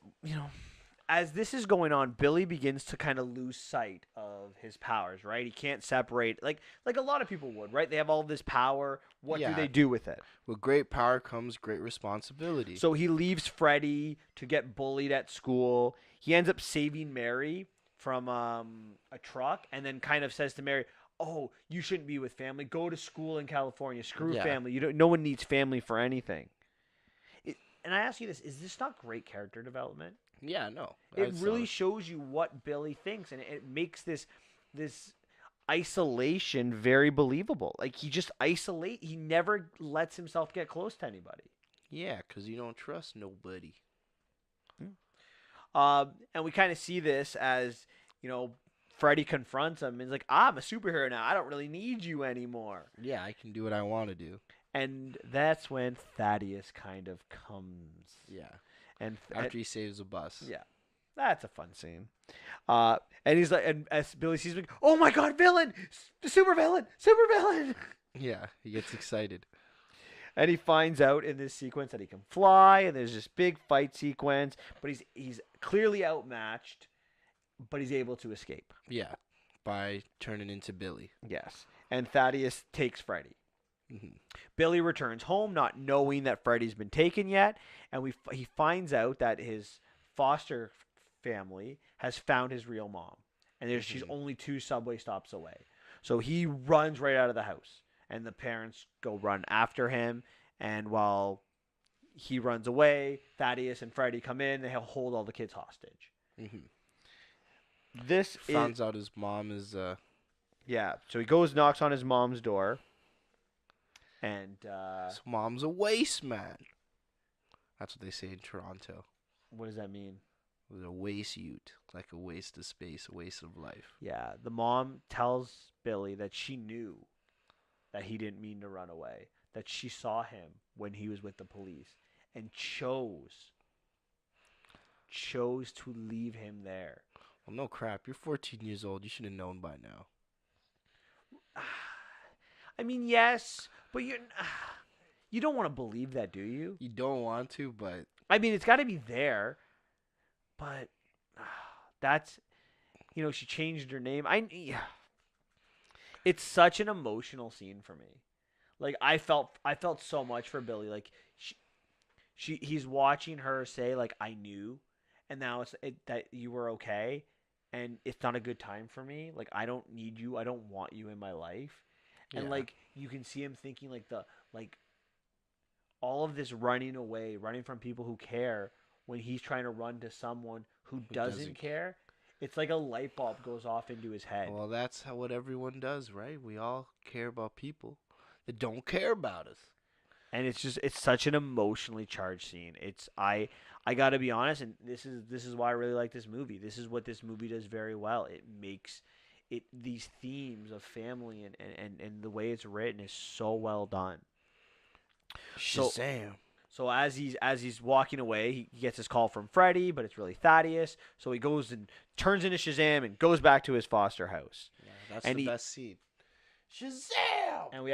as this is going on, Billy begins to kind of lose sight of his powers, right? He can't separate, like a lot of people would, right? They have all this power. What do they do with it? With great power comes great responsibility. So he leaves Freddy to get bullied at school. He ends up saving Mary from a truck, and then kind of says to Mary, "Oh, you shouldn't be with family. Go to school in California. Screw family. No one needs family for anything." And I ask you this: is this not great character development? Yeah, no. It really shows you what Billy thinks, and it makes this isolation very believable. Like, he just he never lets himself get close to anybody. Yeah, because you don't trust nobody. And we kind of see this as, Freddy confronts him and is like, "I'm a superhero now. I don't really need you anymore." Yeah, I can do what I want to do. And that's when Thaddeus kind of comes. Yeah. And after he saves a bus. Yeah. That's a fun scene. And he's like, and as Billy sees him, "Oh my god, villain! Super villain! Super villain!" Yeah, he gets excited. And he finds out in this sequence that he can fly, and there's this big fight sequence, but he's clearly outmatched, but he's able to escape. Yeah, by turning into Billy. Yes. And Thaddeus takes Freddy. Mhm. Billy returns home not knowing that Freddy's been taken yet, and he finds out that his foster family has found his real mom, and she's Mhm. only 2 subway stops away. So he runs right out of the house, and the parents go run after him. And while he runs away, Thaddeus and Freddy come in. They hold all the kids hostage. Mhm. This is Finds out his mom is yeah. So he goes knocks on his mom's door, and his mom's a waste man. That's what they say in Toronto. what does that mean? With a waste ute, like a waste of space, a waste of life. Yeah, the mom tells Billy that she knew that he didn't mean to run away, that she saw him when he was with the police and chose to leave him there. Well, no crap. You're 14 years old. You should have known by now. I mean, yes, but you don't want to believe that, do you? You don't want to, but I mean, it's got to be there, but that's she changed her name. It's such an emotional scene for me. Like I felt so much for Billy. Like he's watching her say like I knew, and now that you were okay, and it's not a good time for me. Like I don't need you. I don't want you in my life. And yeah. like you can see him thinking like all of this running away, running from people who care when he's trying to run to someone who doesn't care. It's like a light bulb goes off into his head. Well, that's what everyone does, right? We all care about people that don't care about us. And it's such an emotionally charged scene. I got to be honest, and this is why I really like this movie. This is what this movie does very well. It makes these themes of family and the way it's written is so well done. Shazam. So as he's walking away, he gets his call from Freddy, but it's really Thaddeus. So he goes and turns into Shazam and goes back to his foster house. Yeah, that's And the best scene. Shazam! And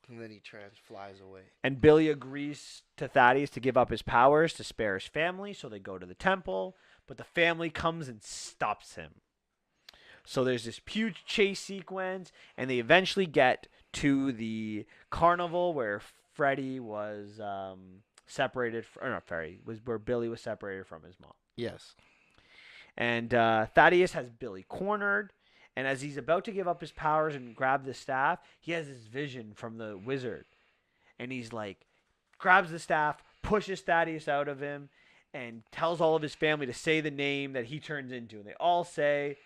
And then he flies away. and Billy agrees to Thaddeus to give up his powers to spare his family, so they go to the temple, but the family comes and stops him. So there's this huge chase sequence, and they eventually get to the carnival where Freddy was separated, or not Freddy, was where Billy was separated from his mom. Yes. And Thaddeus has Billy cornered, and as he's about to give up his powers and grab the staff, he has this vision from the wizard, and he's like, grabs the staff, pushes Thaddeus out of him, and tells all of his family to say the name that he turns into, and they all say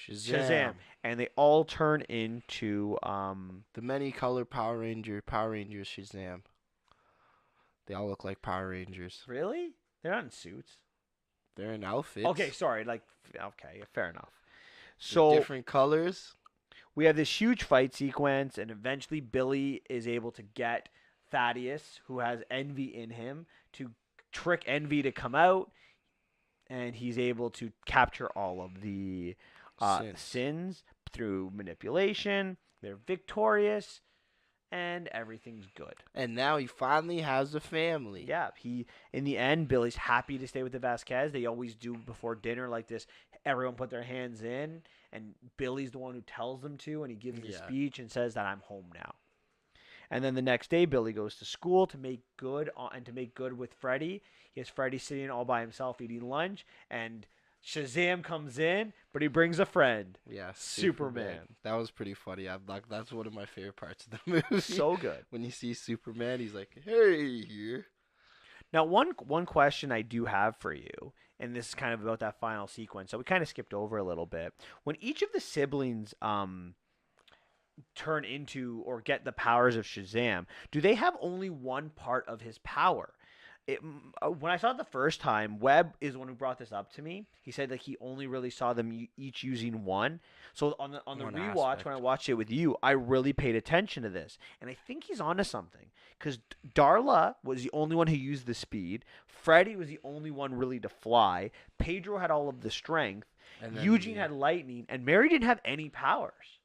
Shazam, and they all turn into the many color Power Rangers Shazam. They all look like Power Rangers. Really? They're not in suits. They're in outfits. Okay, sorry. Okay, fair enough. With So different colors. we have this huge fight sequence, and eventually Billy is able to get Thaddeus, who has envy in him, to trick envy to come out, and he's able to capture all of the sins through manipulation. They're victorious, and everything's good. And now he finally has a family. Yeah, in the end, Billy's happy to stay with the Vasquez. They always do before dinner like this. Everyone put their hands in, and Billy's the one who tells them to, and he gives the speech and says that I'm home now. And then the next day, Billy goes to school to make good with Freddy. He has Freddy sitting all by himself eating lunch, and Shazam comes in, but he brings a friend. Yeah, Superman. That was pretty funny. That's one of my favorite parts of the movie. So good. When you see Superman, he's like, "Hey, here." Now, one question I do have for you, and this is kind of about that final sequence. So we kind of skipped over a little bit. When each of the siblings turn into or get the powers of Shazam, do they have only one part of his power? When I saw it the first time, Webb is the one who brought this up to me. He said that he only really saw them each using one. So on the rewatch, aspect. when I watched it with you, I really paid attention to this, and I think he's onto something. Because Darla was the only one who used the speed. Freddy was the only one really to fly. Pedro had all of the strength. And then Eugene had lightning, and Mary didn't have any powers.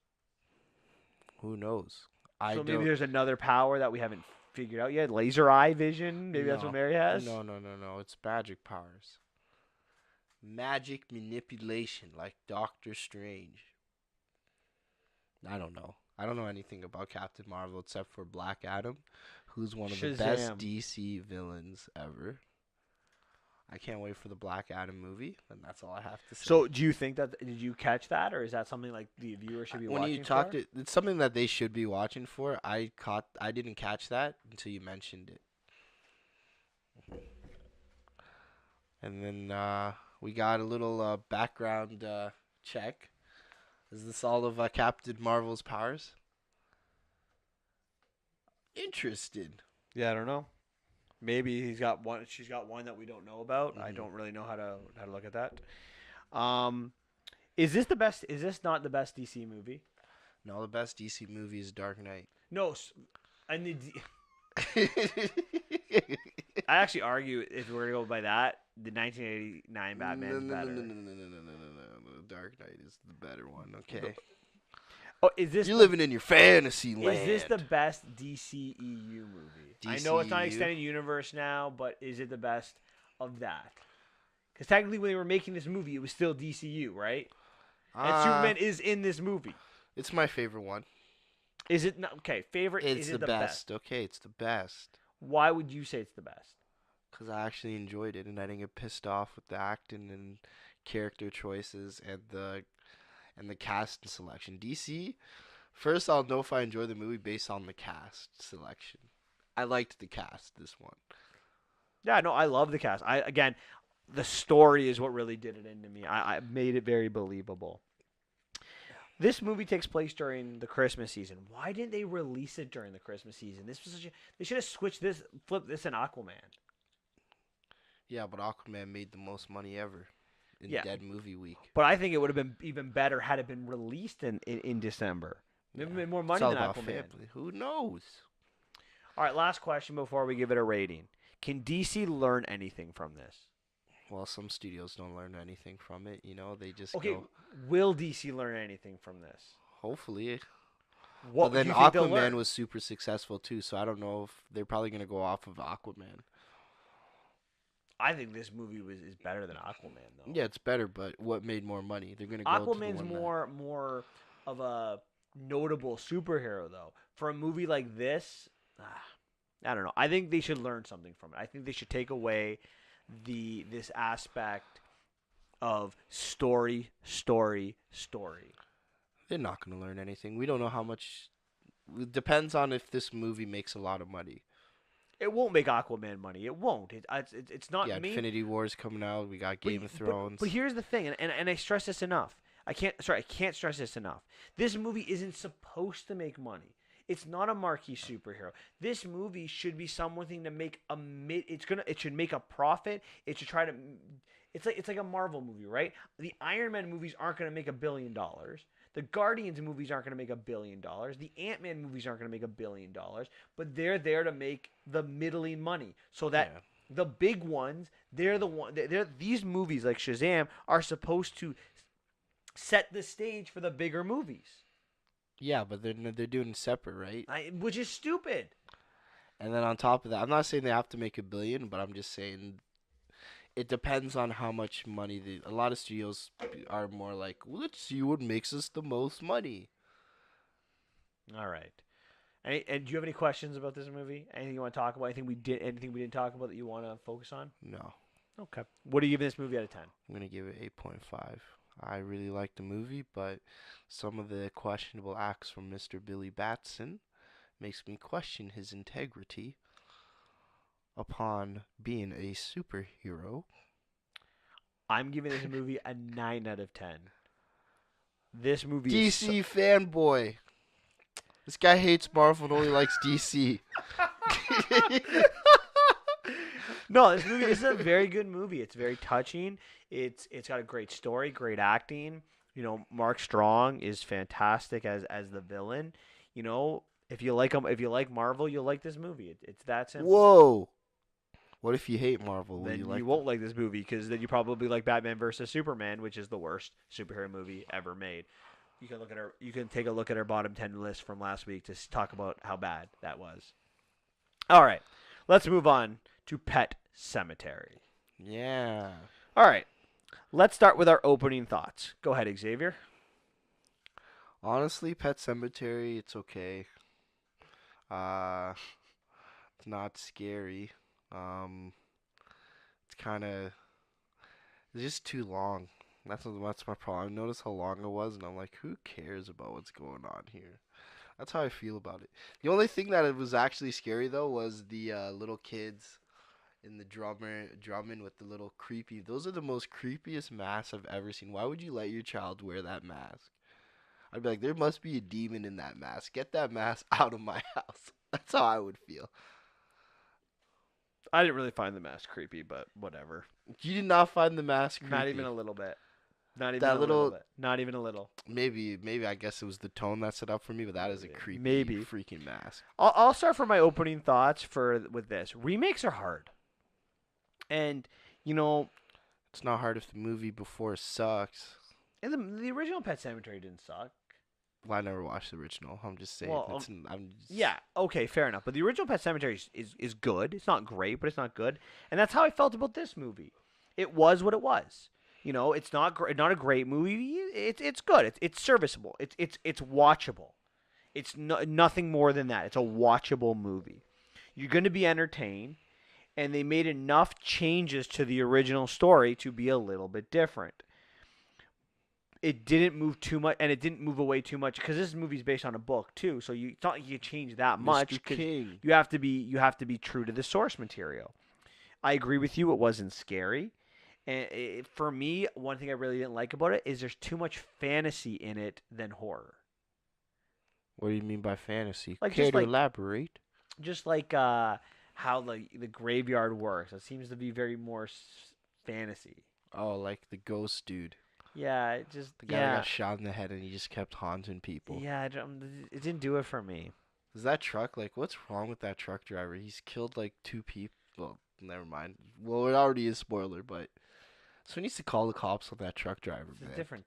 Who knows? So maybe there's another power that we haven't figured out yet. Laser eye vision. Maybe that's what Mary has. No. It's magic powers. Magic manipulation, like Doctor Strange. I don't know. I don't know anything about Captain Marvel except for Black Adam, who's one of the best Shazam. DC villains ever. I can't wait for the Black Adam movie, and that's all I have to say. So, do you think that did you catch that, or is that something like the viewer should be When you watching talked for? it's something that they should be watching for. I didn't catch that until you mentioned it. And then we got a little background check. Is this all of Captain Marvel's powers? Interested. Yeah, I don't know. Maybe he's got one. She's got one that we don't know about. I Mhm. don't really know how to look at that. Um, is this the best? Is this not the best DC movie? No, the best DC movie is Dark Knight. No, I need. I actually argue if we're gonna go by that, the 1989 Batman is better. No. Dark Knight is the better one. Okay. Oh, is this You're living in your fantasy land. Is this the best DCEU movie? I know it's not DCEU? extended universe now, but is it the best of that? Because technically, when they were making this movie, it was still DCU, right? And Superman is in this movie. It's my favorite one. Is it not okay? Favorite? It's is it the best. Okay, it's the best. Why would you say it's the best? Because I actually enjoyed it, and I didn't get pissed off with the acting and character choices and the cast selection. DC, first I'll know if I enjoy the movie based on the cast selection. I liked the cast this one. Yeah, no, I love the cast. Again, the story is what really did it into me. I made it very believable. This movie takes place during the Christmas season. Why didn't they release it during the Christmas season? This was they should have flipped this in Aquaman. Yeah, but Aquaman made the most money ever in Yeah. Dead Movie Week. But I think it would have been even better had it been released in December. It would have made more money It's all than about Aquaman. family. Who knows? All right, last question before we give it a rating. Can DC learn anything from this? Well, some studios don't learn anything from it. You know, they just Okay, go. will DC learn anything from this? Hopefully. What But then do you think they'll Aquaman learn? was super successful too, so I don't know if they're probably gonna go off of Aquaman. I think this movie is better than Aquaman though. Yeah, it's better, but what made more money? They're gonna go to the Aquaman's one that- more of a notable superhero though. For a movie like this, I don't know. I think they should learn something from it. I think they should take away this aspect of story. They're not gonna learn anything. We don't know how much. It depends on if this movie makes a lot of money. It won't make Aquaman money. It won't. It's not Yeah, me. Infinity War's coming out. We got Game of Thrones. But here's the thing, and I stress this enough. I can't stress this enough. This movie isn't supposed to make money. It's not a marquee superhero. This movie should be something to make it should make a profit. It should try to it's like a Marvel movie, right? The Iron Man movies aren't going to make $1 billion. The Guardians movies aren't going to make $1 billion. The Ant-Man movies aren't going to make $1 billion, but they're there to make the middling money so that Yeah. the big ones, these movies like Shazam are supposed to set the stage for the bigger movies. Yeah, but they're doing it separate, right? Which is stupid. And then on top of that, I'm not saying they have to make $1 billion, but I'm just saying it depends on how much money a lot of studios are more like, well, let's see what makes us the most money. All right. And do you have any questions about this movie? Anything you want to talk about? Anything we didn't talk about that you want to focus on? No, Okay. What are you giving this movie out of 10? I'm gonna give it 8.5. I really like the movie, but some of the questionable acts from Mr. Billy Batson makes me question his integrity upon being a superhero. I'm giving this movie a 9 out of 10. This movie DC fanboy. This guy hates Marvel and only likes DC. No, this is a very good movie. It's very touching. It's got a great story, great acting. You know, Mark Strong is fantastic as the villain. You know, if you like Marvel, you'll like this movie. It's that simple. Whoa. What if you hate Marvel? Will Then you you like won't like this movie because then you probably like Batman versus Superman, which is the worst superhero movie ever made. You can take a look at our bottom 10 list from last week to talk about how bad that was. All right, let's move on to Pet Cemetery. Yeah. All right, let's start with our opening thoughts. Go ahead, Xavier. Honestly, Pet Cemetery, it's okay. Uh, it's not scary. Um, it's kind of it's just too long. That's my problem. I noticed how long it was, and I'm like, who cares about what's going on here? That's how I feel about it. The only thing that it was actually scary though was the little kids in the drumming with the little creepy. Those are the most creepiest masks I've ever seen. Why would you let your child wear that mask? I'd be like, there must be a demon in that mask. Get that mask out of my house. That's how I would feel. I didn't really find the mask creepy, but whatever. You did not find the mask creepy. Not even a little bit. Not even That a little little bit. Not even a little. maybe I guess it was the tone that set up for me, but that is a creepy Maybe. freaking mask. I'll start for my opening thoughts with this. Remakes are hard. And, you know, It's not hard if the movie before sucks. and the original Pet Cemetery didn't suck. Well, I never watched the original. I'm just saying. Well, I'm just, Yeah, okay, fair enough. But the original Pet Cemetery is good. It's not great, but it's not good. And that's how I felt about this movie. It was what it was. You know, it's not a great movie. It's good. It's serviceable. It's watchable. It's nothing more than that. It's a watchable movie. You're going to be entertained, and they made enough changes to the original story to be a little bit different. It didn't move too much, and it didn't move away too much because this movie's based on a book too. So it's not like you change that much. Mr. King. You have to be true to the source material. I agree with you. It wasn't scary, and for me, one thing I really didn't like about it is there's too much fantasy in it than horror. What do you mean by fantasy? Like, Care just to like- elaborate? Just like how the graveyard works, it seems to be very more fantasy. Oh, like the ghost dude. Yeah, it just The guy that got shot in the head and he just kept haunting people. yeah, it didn't do it for me. Is that truck, like, what's wrong with that truck driver? He's killed, like, 2 people. Well, never mind. Well, it already is spoiler, but... So he needs to call the cops on that truck driver, It's man. a different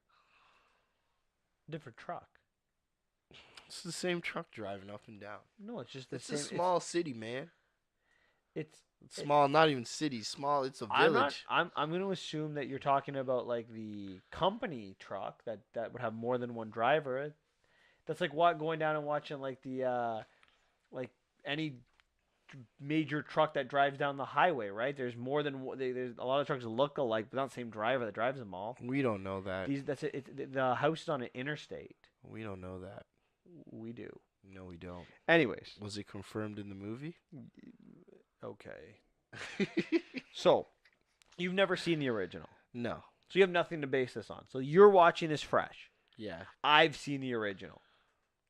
truck. It's the same truck driving up and down. No, it's just the It's same. a small city, man. It's Small, not even city. Small, it's a I'm village. I'm going to assume that you're talking about like the company truck that would have more than one driver. That's like what going down and watching like the like any major truck that drives down the highway, right? There's more than there's a lot of trucks that look alike, but not the same driver that drives them all. We don't know that. That's it. The house is on an interstate. We don't know that. We do. No, we don't. Anyways, Was it confirmed in the movie? okay. So, you've never seen the original. No. So you have nothing to base this on. So you're watching this fresh. Yeah. I've seen the original.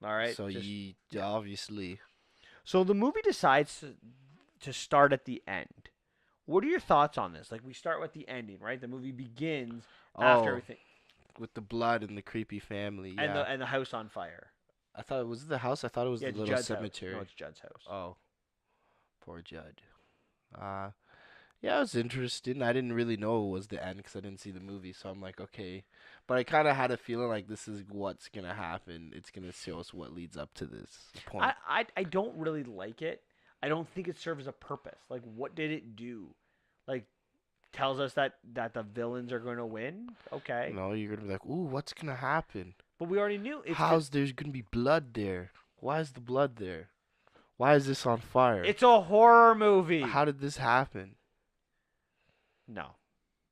All right. So you obviously... So the movie decides to start at the end. What are your thoughts on this? Like we start with the ending, right? The movie begins after everything, with the blood and the creepy family. Yeah. and the house on fire. I thought it was the house. I thought it was Yeah, the it's little Judd's cemetery. House. No, it's Judd's house. Oh, poor Judd. Yeah, it was interesting. I didn't really know it was the end because I didn't see the movie, so I'm like, okay. But I kind of had a feeling like this is what's gonna happen. It's gonna show us what leads up to this point. I don't really like it. I don't think it serves a purpose. Like, what did it do? Like, tells us that the villains are going to win. Okay, No, you're gonna be like, ooh, what's gonna happen? but we already knew. How's there's gonna be blood there? Why is the blood there? Why is this on fire? It's a horror movie. How did this happen? No,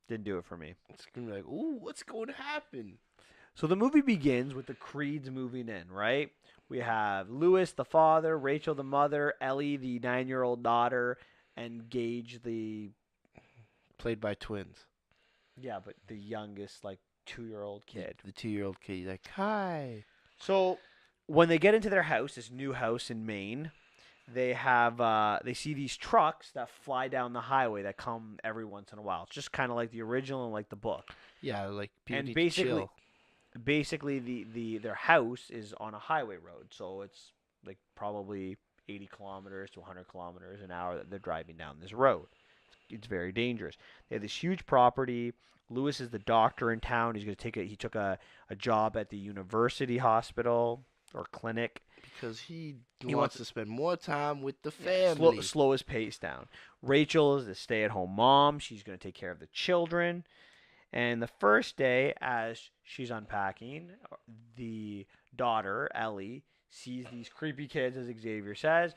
didn't do it for me. It's gonna be like, ooh, what's going to happen? So the movie begins with the Creeds moving in, right? We have Lewis, the father, Rachel, the mother, Ellie, the 9-year-old daughter, and Gage, the Played by twins. but the youngest, like 2-year-old kid. The 2-year-old kid. He's like, hi. So when they get into their house, this new house in Maine, they see these trucks that fly down the highway that come every once in a while. It's just kind of like the original and like the book. Yeah, like people And need basically- to chill. Basically, their house is on a highway road, so it's like probably 80 kilometers to 100 kilometers an hour that they're driving down this road. It's very dangerous. They have this huge property. Lewis is the doctor in town. He took a job at the university hospital or clinic. Because he He wants wants to spend more time with the family. Slow his pace down. Rachel is the stay-at-home mom. She's going to take care of the children. And the first day, as she's unpacking, the daughter, Ellie, sees these creepy kids, as Xavier says,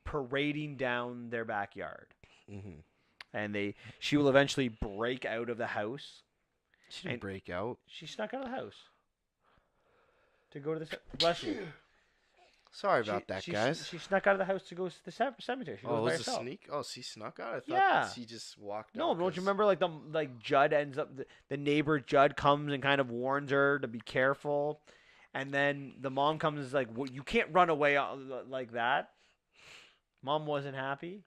parading down their backyard. Hmm. And she will eventually break out of the house. She didn't And break out. she snuck out of the house to go to the bless you. Sorry about that, guys. She snuck out of the house to go to the cemetery. She Oh, goes by it was a herself. sneak? Oh, she snuck out? I thought Yeah. she just walked No, out. don't you remember like Judd ends up the neighbor Judd comes and kind of warns her to be careful, and then the mom comes and is like, well, you can't run away like that. Mom wasn't happy.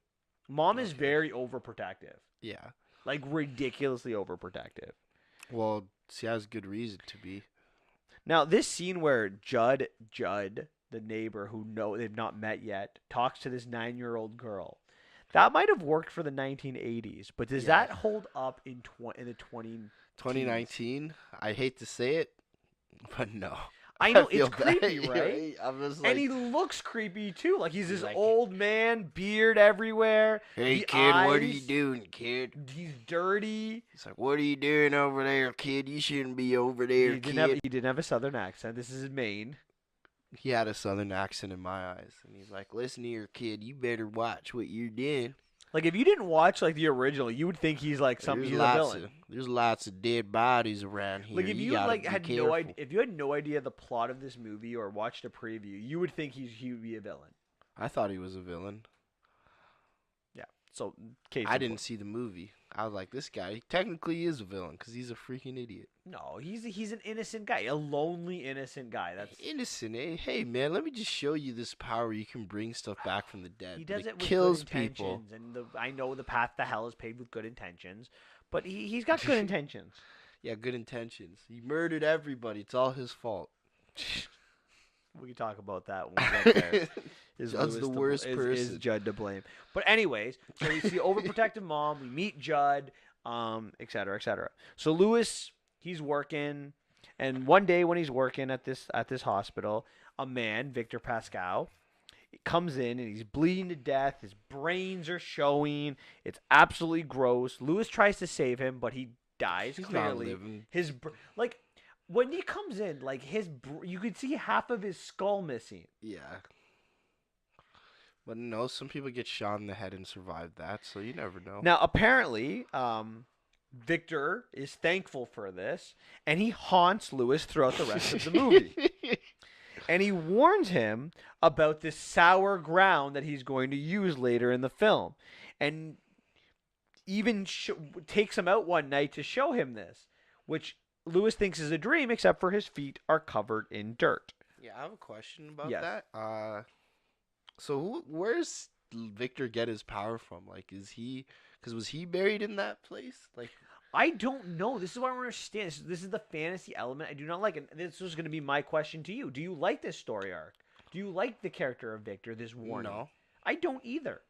Mom is very overprotective. Yeah. Like ridiculously overprotective. Well, she has good reason to be. Now, this scene where Judd, the neighbor who they've not met yet, talks to this 9-year-old girl. That might have worked for the 1980s, but does that hold up in the 2019? I hate to say it, but no. I know feel it's creepy, bad. right? I'm just like, And he looks creepy too. Like he's this like- old man, beard everywhere. hey, the kid, what are eyes, you doing, kid? He's dirty. He's like, what are you doing over there, kid? You shouldn't be over there, He kid. didn't have a southern accent. This is Maine. He had a southern accent in my eyes. And he's like, listen here, kid, you better watch what you're doing. Like if you didn't watch like the original, you would think he's like something. He's a villain. There's lots of dead bodies around here. Like if you gotta like be had careful. no idea, if you had no idea the plot of this movie or watched a preview, you would think he would be a villain. I thought he was a villain. Yeah. So case I in didn't point. see the movie. I was like, this guy technically is a villain because he's a freaking idiot. No, he's an innocent guy, a lonely innocent guy. That's Innocent, eh? Hey, man, let me just show you this power. You can bring stuff back from the dead. he But does it with kills good people. intentions, and I know the path to hell is paved with good intentions, but he's got good intentions. Yeah, good intentions. He murdered everybody. It's all his fault. We can talk about that when we get there. Judd's the worst Is person. Judd to blame? But anyways, so we see overprotective mom. We meet Judd, et cetera, et cetera. So Lewis, he's working, and one day when he's working at this hospital, a man, Victor Pascal, comes in and he's bleeding to death. His brains are showing. It's absolutely gross. Lewis tries to save him, but he dies. He's not clearly. living. Like when he comes in, like you could see half of his skull missing. Yeah. But no, some people get shot in the head and survive that, so you never know. Now, apparently, Victor is thankful for this, and he haunts Lewis throughout the rest of the movie. And he warns him about this sour ground that he's going to use later in the film. And even takes him out one night to show him this, which Lewis thinks is a dream, except for his feet are covered in dirt. Yeah, I have a question about Yes. that. So where's Victor get his power from? Like, was he buried in that place? Like, I don't know. This is what I don't understand. This is the fantasy element I do not like. And this was going to be my question to you. Do you like this story arc? Do you like the character of Victor, this warning? No. I don't either.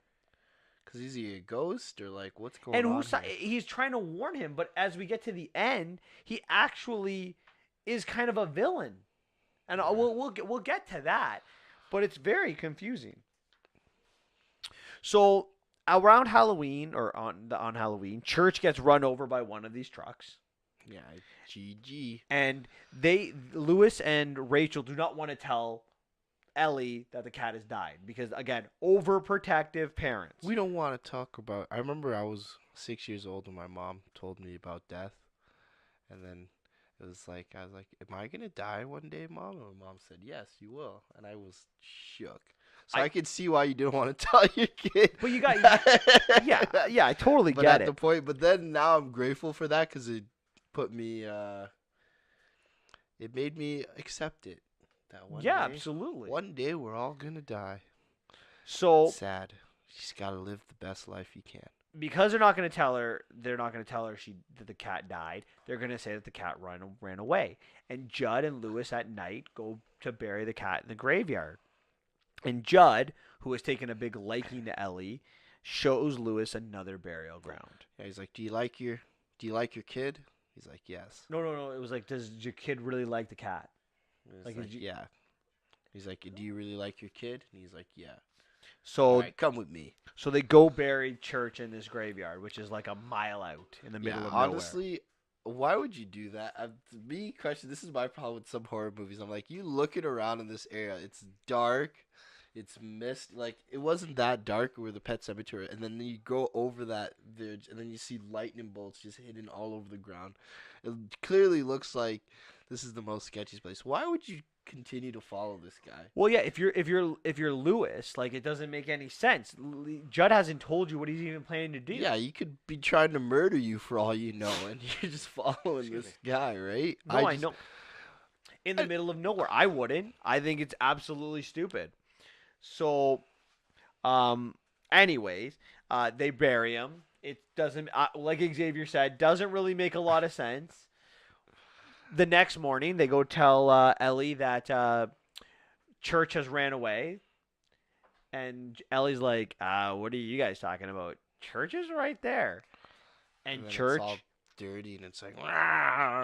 Because is he a ghost or like what's going on? And he's trying to warn him, but as we get to the end, he actually is kind of a villain. And we'll get to that, but it's very confusing. So around Halloween or on Halloween, Church gets run over by one of these trucks. Yeah, GG. And Lewis and Rachel do not want to tell Ellie that the cat has died because, again, overprotective parents. We don't want to talk about. I remember I was 6 years old when my mom told me about death, and then it was like I was like, "Am I gonna die one day, Mom?" And my mom said, "Yes, you will," and I was shook. So I could see why you didn't want to tell your kid. But you got, yeah, I totally but get at it. the point, but then now I'm grateful for that because it put me. It made me accept it. That one Yeah, day, absolutely. One day we're all gonna die. So Sad. You just gotta live the best life you can. because they're not going to tell her that the cat died. They're going to say that the cat ran away. And Judd and Lewis at night go to bury the cat in the graveyard. And Judd, who has taken a big liking to Ellie, shows Lewis another burial ground. Yeah, he's like, do you like your kid? He's like, yes. No. It was like, does your kid really like the cat? He's Like, like, did you- yeah. He's like, do you really like your kid? And he's like, yeah. So, All right, come with me. so they go bury Church in this graveyard, which is like a mile out in the middle of nowhere. Honestly, Why would you do that? Me question. This is my problem with some horror movies. I'm like, you looking around in this area. It's dark. It's mist. Like it wasn't that dark where the pet cemetery, and then you go over that village, and then you see lightning bolts just hidden all over the ground. It clearly looks like this is the most sketchiest place. Why would you continue to follow this guy? Well, yeah, if you're Lewis, like it doesn't make any sense. Judd hasn't told you what he's even planning to do. Yeah, he could be trying to murder you for all you know, and you're just following Excuse this me. guy, right? No, I know. In the middle of nowhere, I wouldn't. I think it's absolutely stupid. So, um, anyways, they bury him. It doesn't, like Xavier said, doesn't really make a lot of sense. The next morning, they go tell Ellie that Church has ran away, and Ellie's like, "What are you guys talking about? Church is right there." And And then it's all Church dirty, and it's like,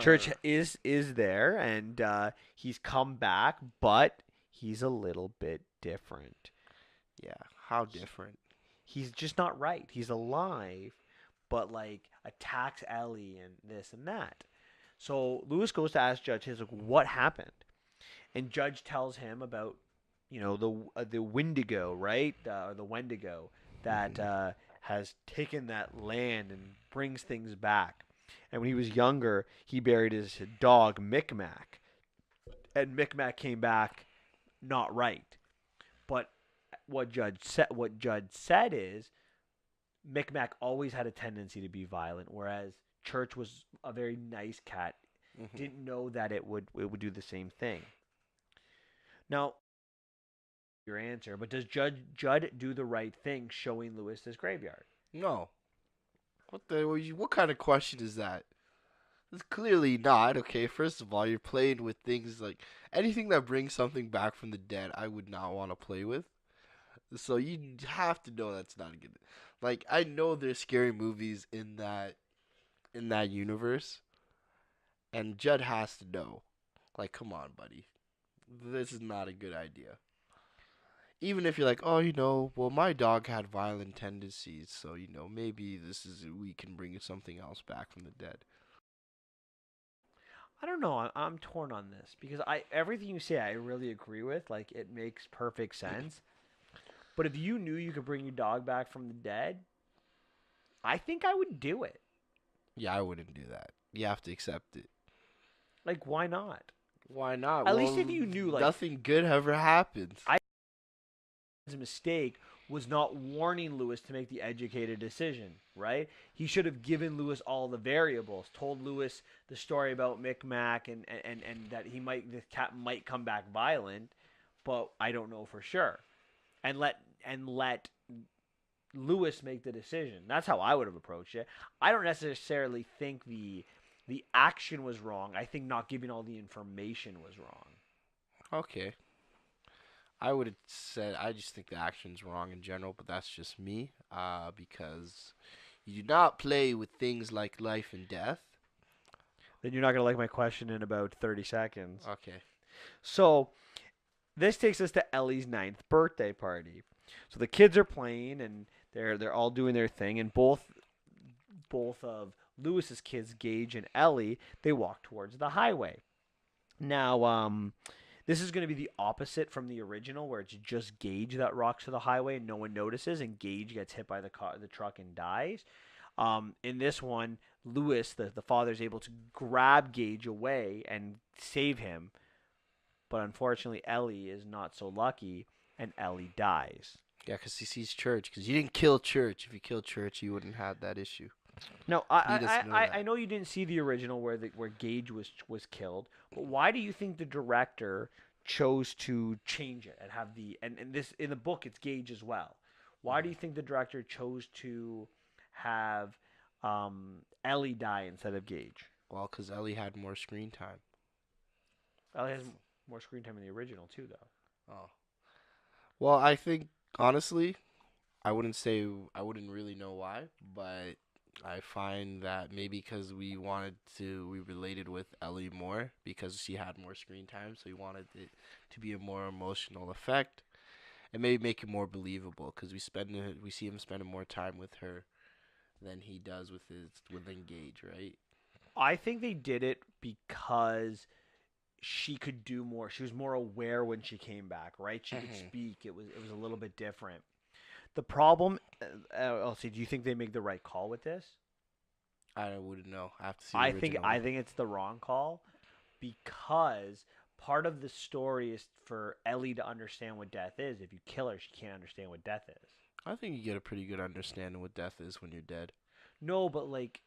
Church is there, and he's come back, but he's a little bit different. yeah, how different? He's just not right. He's alive, but like attacks Ellie and this and that. So Lewis goes to ask Judge, he's like, "What happened?" And Judge tells him about, the Wendigo, right, or the Wendigo that Hmm. has taken that land and brings things back. And when he was younger, he buried his dog Micmac, and Micmac came back not right. But what Judge said is Micmac always had a tendency to be violent, whereas Church was a very nice cat. Hmm. Didn't know that it would do the same thing. Now, your answer, but does Judd do the right thing showing Lewis this graveyard? No. What kind of question is that? It's clearly not. Okay, first of all, you're playing with things like anything that brings something back from the dead. I would not want to play with. So you have to know that's not good. Like I know there's scary movies in that universe, and Judd has to know. Like, come on, buddy, this is not a good idea. Even if you're like, oh, well, my dog had violent tendencies, so maybe we can bring something else back from the dead. I don't know. I'm torn on this because I everything you say I really agree with. Like it makes perfect sense. But if you knew you could bring your dog back from the dead, I think I would do it. Yeah, I wouldn't do that. You have to accept it. Like why not? Why not? At least Well, if you knew, like, nothing good ever happens. I his mistake was not warning Lewis to make the educated decision, right? He should have given Lewis all the variables, told Lewis the story about Micmac and that the cat might come back violent, but I don't know for sure. And let Lewis make the decision. That's how I would have approached it. I don't necessarily think the action was wrong. I think not giving all the information was wrong. Okay. I would have said I just think the action's wrong in general, but that's just me. Because you do not play with things like life and death. Then you're not going to like my question in about 30 seconds. Okay. So, this takes us to Ellie's ninth birthday party. So the kids are playing and they're all doing their thing, and both of Lewis's kids, Gage and Ellie, they walk towards the highway. Now, this is going to be the opposite from the original, where it's just Gage that rocks to the highway and no one notices, and Gage gets hit by the truck and dies. In this one, Lewis, the father, is able to grab Gage away and save him, but unfortunately, Ellie is not so lucky, and Ellie dies. Yeah, because he sees Church. Because you didn't kill Church. If you killed Church, you wouldn't have that issue. Now, He doesn't know I that. know you didn't see the original where Gage was killed, but why do you think the director chose to change it and have and this in the book it's Gage as well? Why do you think the director chose to have Ellie die instead of Gage? Well, because Ellie had more screen time. Ellie has more screen time in the original too, though. Oh. Well, I think honestly, I wouldn't really know why, but I find that maybe because we related with Ellie more because she had more screen time, so we wanted it to be a more emotional effect and maybe make it more believable because we see him spending more time with her than he does with Engage, right? I think they did it because she could do more. She was more aware when she came back, right? She could Hmm. speak. It was a little bit different. The problem, I'll see. Do you think they make the right call with this? I wouldn't know. I have to see the I think original. I think it's the wrong call because part of the story is for Ellie to understand what death is. If you kill her, she can't understand what death is. I think you get a pretty good understanding what death is when you're dead. No, but like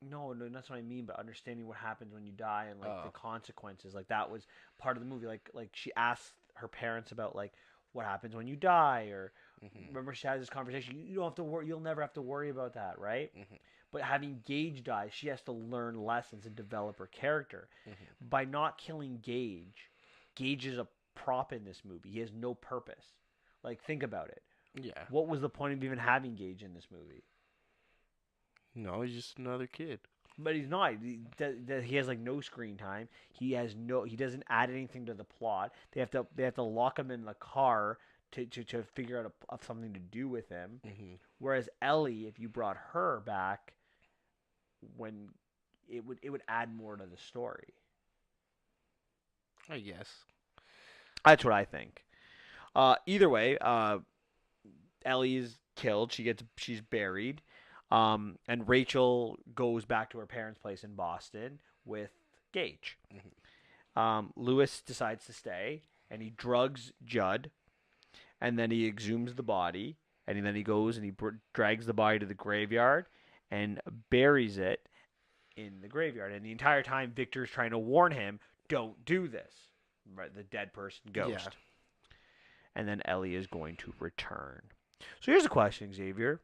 no, that's what I mean. But understanding what happens when you die and like the Oh. consequences, like that was part of the movie. Like she asked her parents about like what happens when you die, or Hmm. remember she has this conversation. You don't have to worry. You'll never have to worry about that, right? Hmm. But having Gage die, she has to learn lessons and develop her character. Hmm. By not killing Gage, Gage is a prop in this movie. He has no purpose. Like think about it. Yeah. What was the point of even having Gage in this movie? No, he's just another kid. But he's not. He has like no screen time. He has no. He doesn't add anything to the plot. They have to lock him in the car to figure out something to do with him. Hmm. Whereas Ellie, if you brought her back, when it would add more to the story. I guess. That's what I think. Either way, Ellie is killed. She's buried. And Rachel goes back to her parents' place in Boston with Gage. Hmm. Lewis decides to stay, and he drugs Judd, and then he exhumes the body, and then he goes and he drags the body to the graveyard and buries it in the graveyard. And the entire time, Victor's trying to warn him, "Don't do this." Right, the dead person Yeah. ghost. And then Ellie is going to return. So here's a question, Xavier.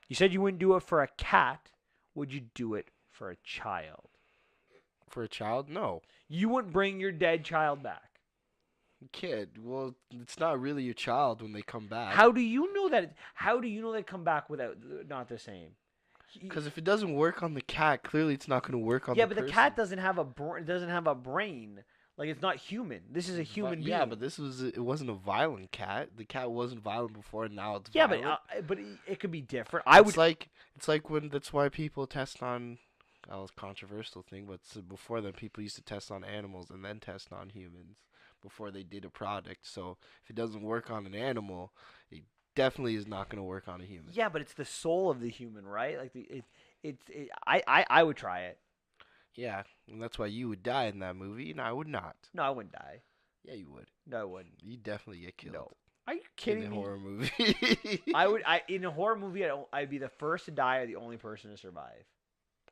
You said you wouldn't do it for a cat. Would you do it for a child? For a child, no. You wouldn't bring your dead child back. Kid, well, it's not really your child when they come back. How do you know that? How do you know they come back without not the same? Because if it doesn't work on the cat, clearly it's not going to work on Yeah, the but the person. cat doesn't have a brain. Like it's not human. This is a human Yeah, being. but it wasn't a violent cat. The cat wasn't violent before, and now it's Yeah, violent. but it could be different. I would. It's like when that's why people test on. That was a controversial thing, but before then, people used to test on animals and then test on humans before they did a product. So if it doesn't work on an animal, it definitely is not going to work on a human. Yeah, but it's the soul of the human, right? Like I would try it. Yeah, and that's why you would die in that movie, and I would not. No, I wouldn't die. Yeah, you would. No, I wouldn't. You'd definitely get No. killed Are you in kidding a me? horror movie. I would. In a horror movie, I'd be the first to die or the only person to survive.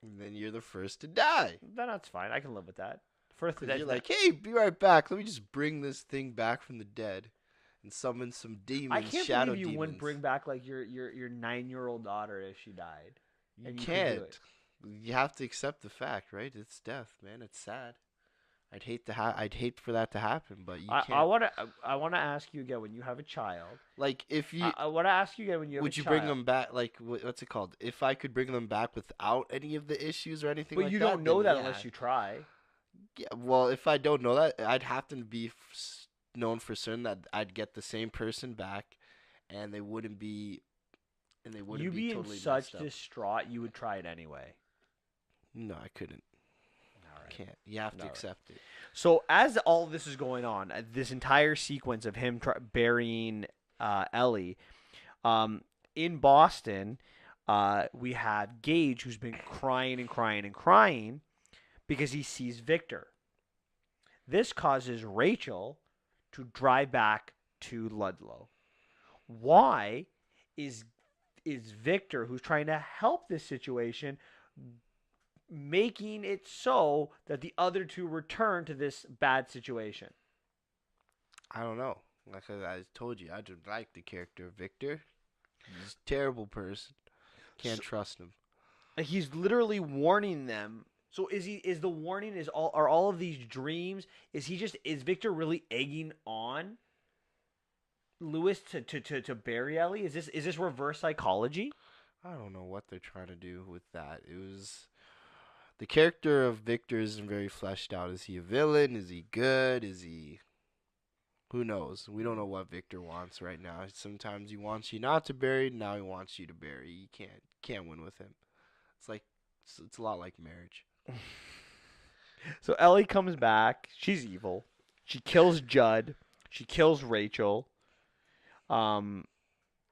And then you're the first to die. Then that's fine. I can live with that. First to Because die. you're like, hey, be right back. Let me just bring this thing back from the dead and summon some demons, I can't shadow believe you demons. wouldn't bring back like your 9-year-old daughter if she died. You And you could do can't. it. You have to accept the fact, right? It's death, man. It's sad. I'd hate for that to happen, but you I can't. wanna ask you again when you have a child. Like, if you I wanna ask you again when you have would a you child. bring them back? Like, what's it called? If I could bring them back without any of the issues or anything But like you that, don't know then that yeah. unless you try. Yeah, well, if I don't know that, I'd have to be known for certain that I'd get the same person back, and they wouldn't be, You'd be in totally such messed up. distraught, you would try it anyway. No, I couldn't. All right. Can't. You have to All right. accept it. So as all of this is going on, this entire sequence of him burying Ellie, in Boston, we have Gage who's been crying and crying and crying because he sees Victor. This causes Rachel to drive back to Ludlow. Why is Victor, who's trying to help this situation, making it so that the other two return to this bad situation? I don't know. Like I told you, I don't like the character of Victor. He's a terrible person. Can't trust him. He's literally warning them. So is the warning are all of these dreams? Is Victor really egging on Lewis to bury Ellie? Is this reverse psychology? I don't know what they're trying to do with that. It was the character of Victor isn't very fleshed out. Is he a villain? Is he good? Is he? Who knows? We don't know what Victor wants right now. Sometimes he wants you not to bury. Now he wants you to bury. You can't win with him. It's like it's a lot like marriage. So Ellie comes back. She's evil. She kills Judd. She kills Rachel. Um,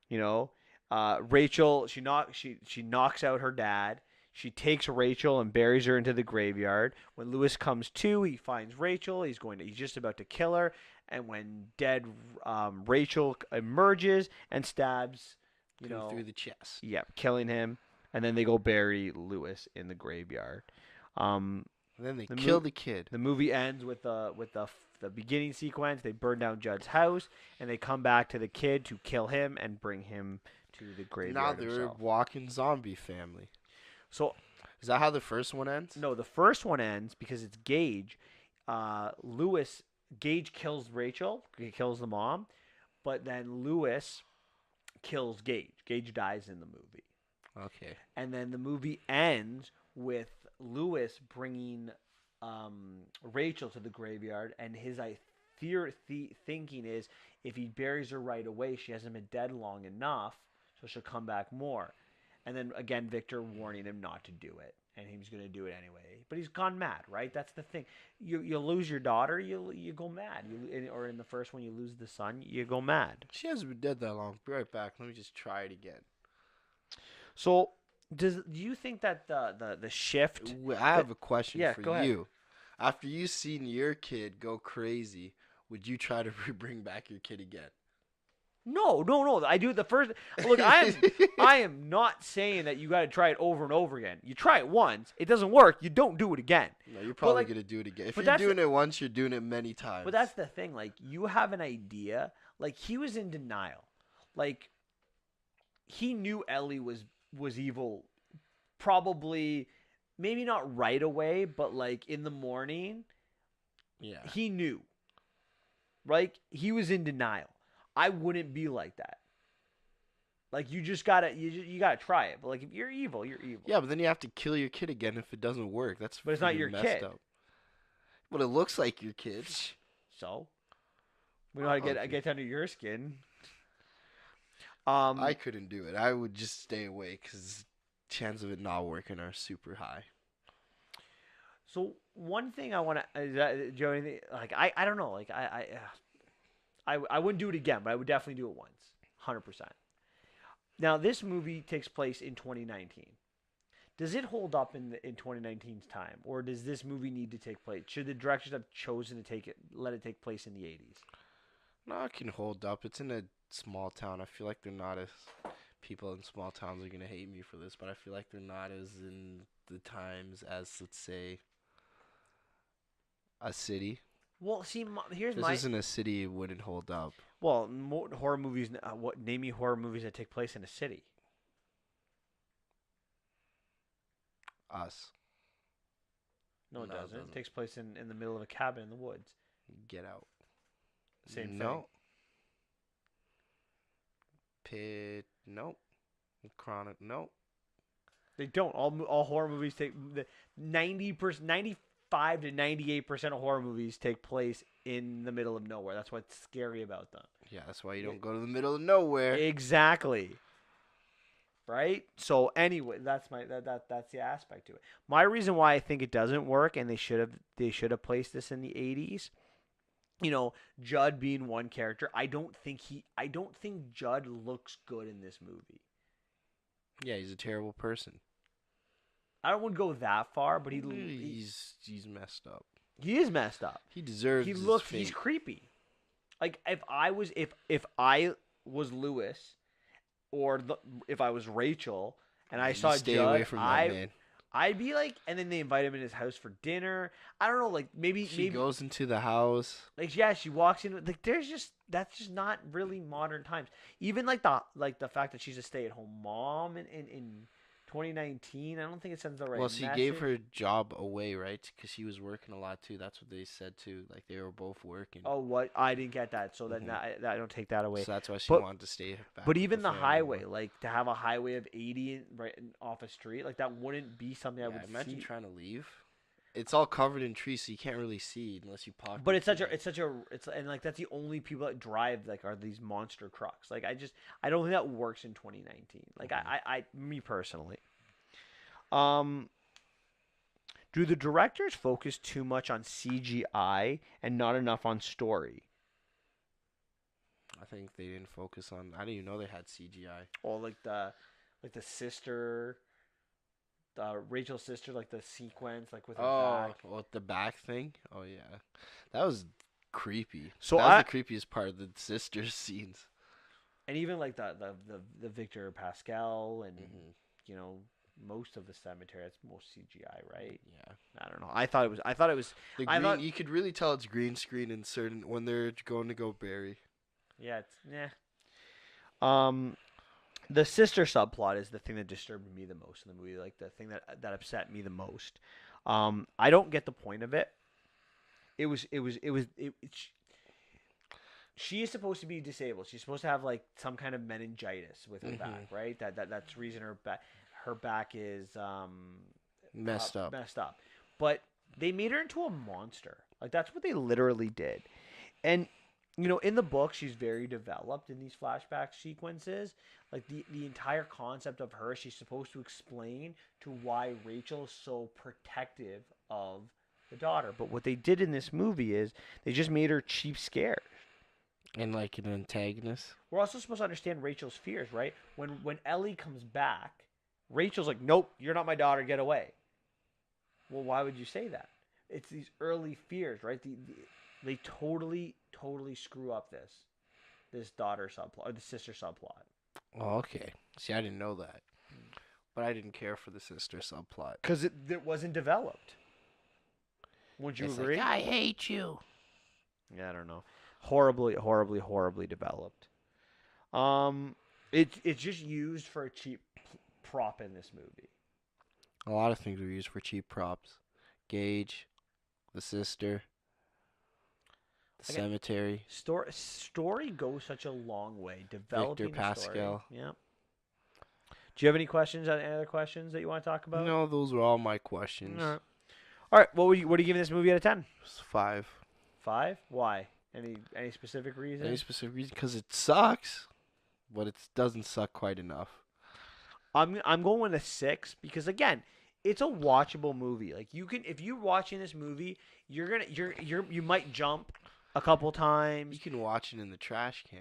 you know, Rachel. She knocks out her dad. She takes Rachel and buries her into the graveyard. When Lewis comes to, he finds Rachel. He's just about to kill her. And when dead Rachel emerges and stabs, Through the chest. yeah, killing him. And then they go bury Lewis in the graveyard. Um, And then they kill the kid. The movie ends with the beginning sequence. They burn down Judd's house, and they come back to the kid to kill him and bring him to the graveyard. Now they're himself. a walking zombie family. So, is that how the first one ends? No, the first one ends because it's Gage. Gage kills Rachel. He kills the mom, but then Lewis kills Gage. Gage dies in the movie. Okay. And then the movie ends with Lewis bringing Rachel to the graveyard, and his thinking is if he buries her right away, she hasn't been dead long enough, so she'll come back more. And then again, Victor warning him not to do it, and he was going to do it anyway. But he's gone mad, right? That's the thing. You lose your daughter, you go mad. Or in the first one, you lose the son, you go mad. She hasn't been dead that long. Be right back. Let me just try it again. So, do you think that the shift? I have a question go for ahead. you. After you've seen your kid go crazy, would you try to bring back your kid again? No. I do the first. Look, I am not saying that you got to try it over and over again. You try it once, it doesn't work, you don't do it again. No, you're probably gonna do it again. If you're doing it once, you're doing it many times. But that's the thing. Like, you have an idea. Like, he was in denial. Like, he knew Ellie was evil. Probably, maybe not right away, but like in the morning. Yeah. He knew. Right? He was in denial. I wouldn't be like that. Like, you just gotta try it. But like, if you're evil, you're evil. Yeah, but then you have to kill your kid again if it doesn't work. But it's not your kid. Up. But it looks like your kid. So we know how to get under your skin. I couldn't do it. I would just stay away because chance of it not working are super high. So one thing I want to, Joe, like I don't know, like I wouldn't do it again, but I would definitely do it once, 100%. Now this movie takes place in 2019. Does it hold up in 2019's time, or does this movie need to take place? Should the directors have chosen to let it take place in the 80s? No, it can hold up. It's in a small town. I feel like they're not as people in small towns are gonna hate me for this, but I feel like they're not as in the times as, let's say, a city. Well, see, this isn't a city. It wouldn't hold up. Well, horror movies. Name me horror movies that take place in a city. Us. No, it doesn't. It takes place in the middle of a cabin in the woods. Get Out. Same thing. No. Pit. Nope. Chronic. Nope. They don't. All horror movies take 90%, 95 to 98% of horror movies take place in the middle of nowhere. That's what's scary about them. Yeah, that's why you don't go to the middle of nowhere. Exactly. Right? So anyway, that's the aspect to it. My reason why I think it doesn't work, and they should have placed this in the 80s. You know, Judd being one character, I don't think Judd looks good in this movie. Yeah, he's a terrible person. I don't want to go that far, but he's messed up. He is messed up. He deserves. He's creepy. Like if I was Lewis, or if I was Rachel, and I saw stay Judd, away from that man. I'd be like, and then they invite him in his house for dinner. I don't know, like maybe she goes into the house. Like, yeah, she walks in. Like, that's just not really modern times. Even like the fact that she's a stay-at-home mom in 2019, I don't think it sends the right message. Well, she gave her job away, right? Because she was working a lot too. That's what they said too. Like they were both working. Oh, what? I didn't get that. So then I don't take that away. So that's why she wanted to stay back. But even the highway, like to have a highway of 80 right off a street, like that wouldn't be something I would imagine see. trying to leave. It's all covered in trees, so you can't really see unless you park. But it's and like that's the only people that drive like are these monster trucks. Like I don't think that works in 2019. Like me personally. Do the directors focus too much on CGI and not enough on story? I think they didn't focus on. I didn't even know they had CGI. Or like the sister, Rachel's sister, like the sequence, like with her back. Oh, the back thing. Oh yeah, that was creepy. So that was the creepiest part of the sisters scenes. And even like the Victor Pascal and you know most of the cemetery, that's most CGI, right? Yeah. I don't know. I thought it was. The I green, thought you could really tell it's green screen in certain when they're going to go bury. yeah, it's the sister subplot is the thing that disturbed me the most in the movie, like the thing that upset me the most. I don't get the point of it. She is supposed to be disabled. She's supposed to have like some kind of meningitis with her back, right? That's the reason her back is Messed up. Messed up. But they made her into a monster. Like that's what they literally did. And you know, in the book, she's very developed in these flashback sequences. Like the entire concept of her, she's supposed to explain to why Rachel is so protective of the daughter. But what they did in this movie is they just made her cheap scared. And like an antagonist. We're also supposed to understand Rachel's fears, right? When Ellie comes back, Rachel's like, "Nope, you're not my daughter. Get away." Well, why would you say that? It's these early fears, right? They totally screw up this daughter subplot or the sister subplot. Oh, okay. See, I didn't know that, but I didn't care for the sister subplot Because it wasn't developed. Would you agree? Like, I hate you. Yeah, I don't know. Horribly developed. It's just used for a cheap prop in this movie. A lot of things were used for cheap props. Gage, the sister, the cemetery. Story goes such a long way. Developing Victor Pascal. Story. Yeah. Do you have any questions? Any other questions that you want to talk about? No, those were all my questions. All right. What are you giving this movie out of 10? 5. 5? Why? Any specific reason? Any specific reason? Because it sucks, but it doesn't suck quite enough. I'm going with a 6 because again, it's a watchable movie. Like if you're watching this movie, you might jump a couple times. You can watch it in the trash can.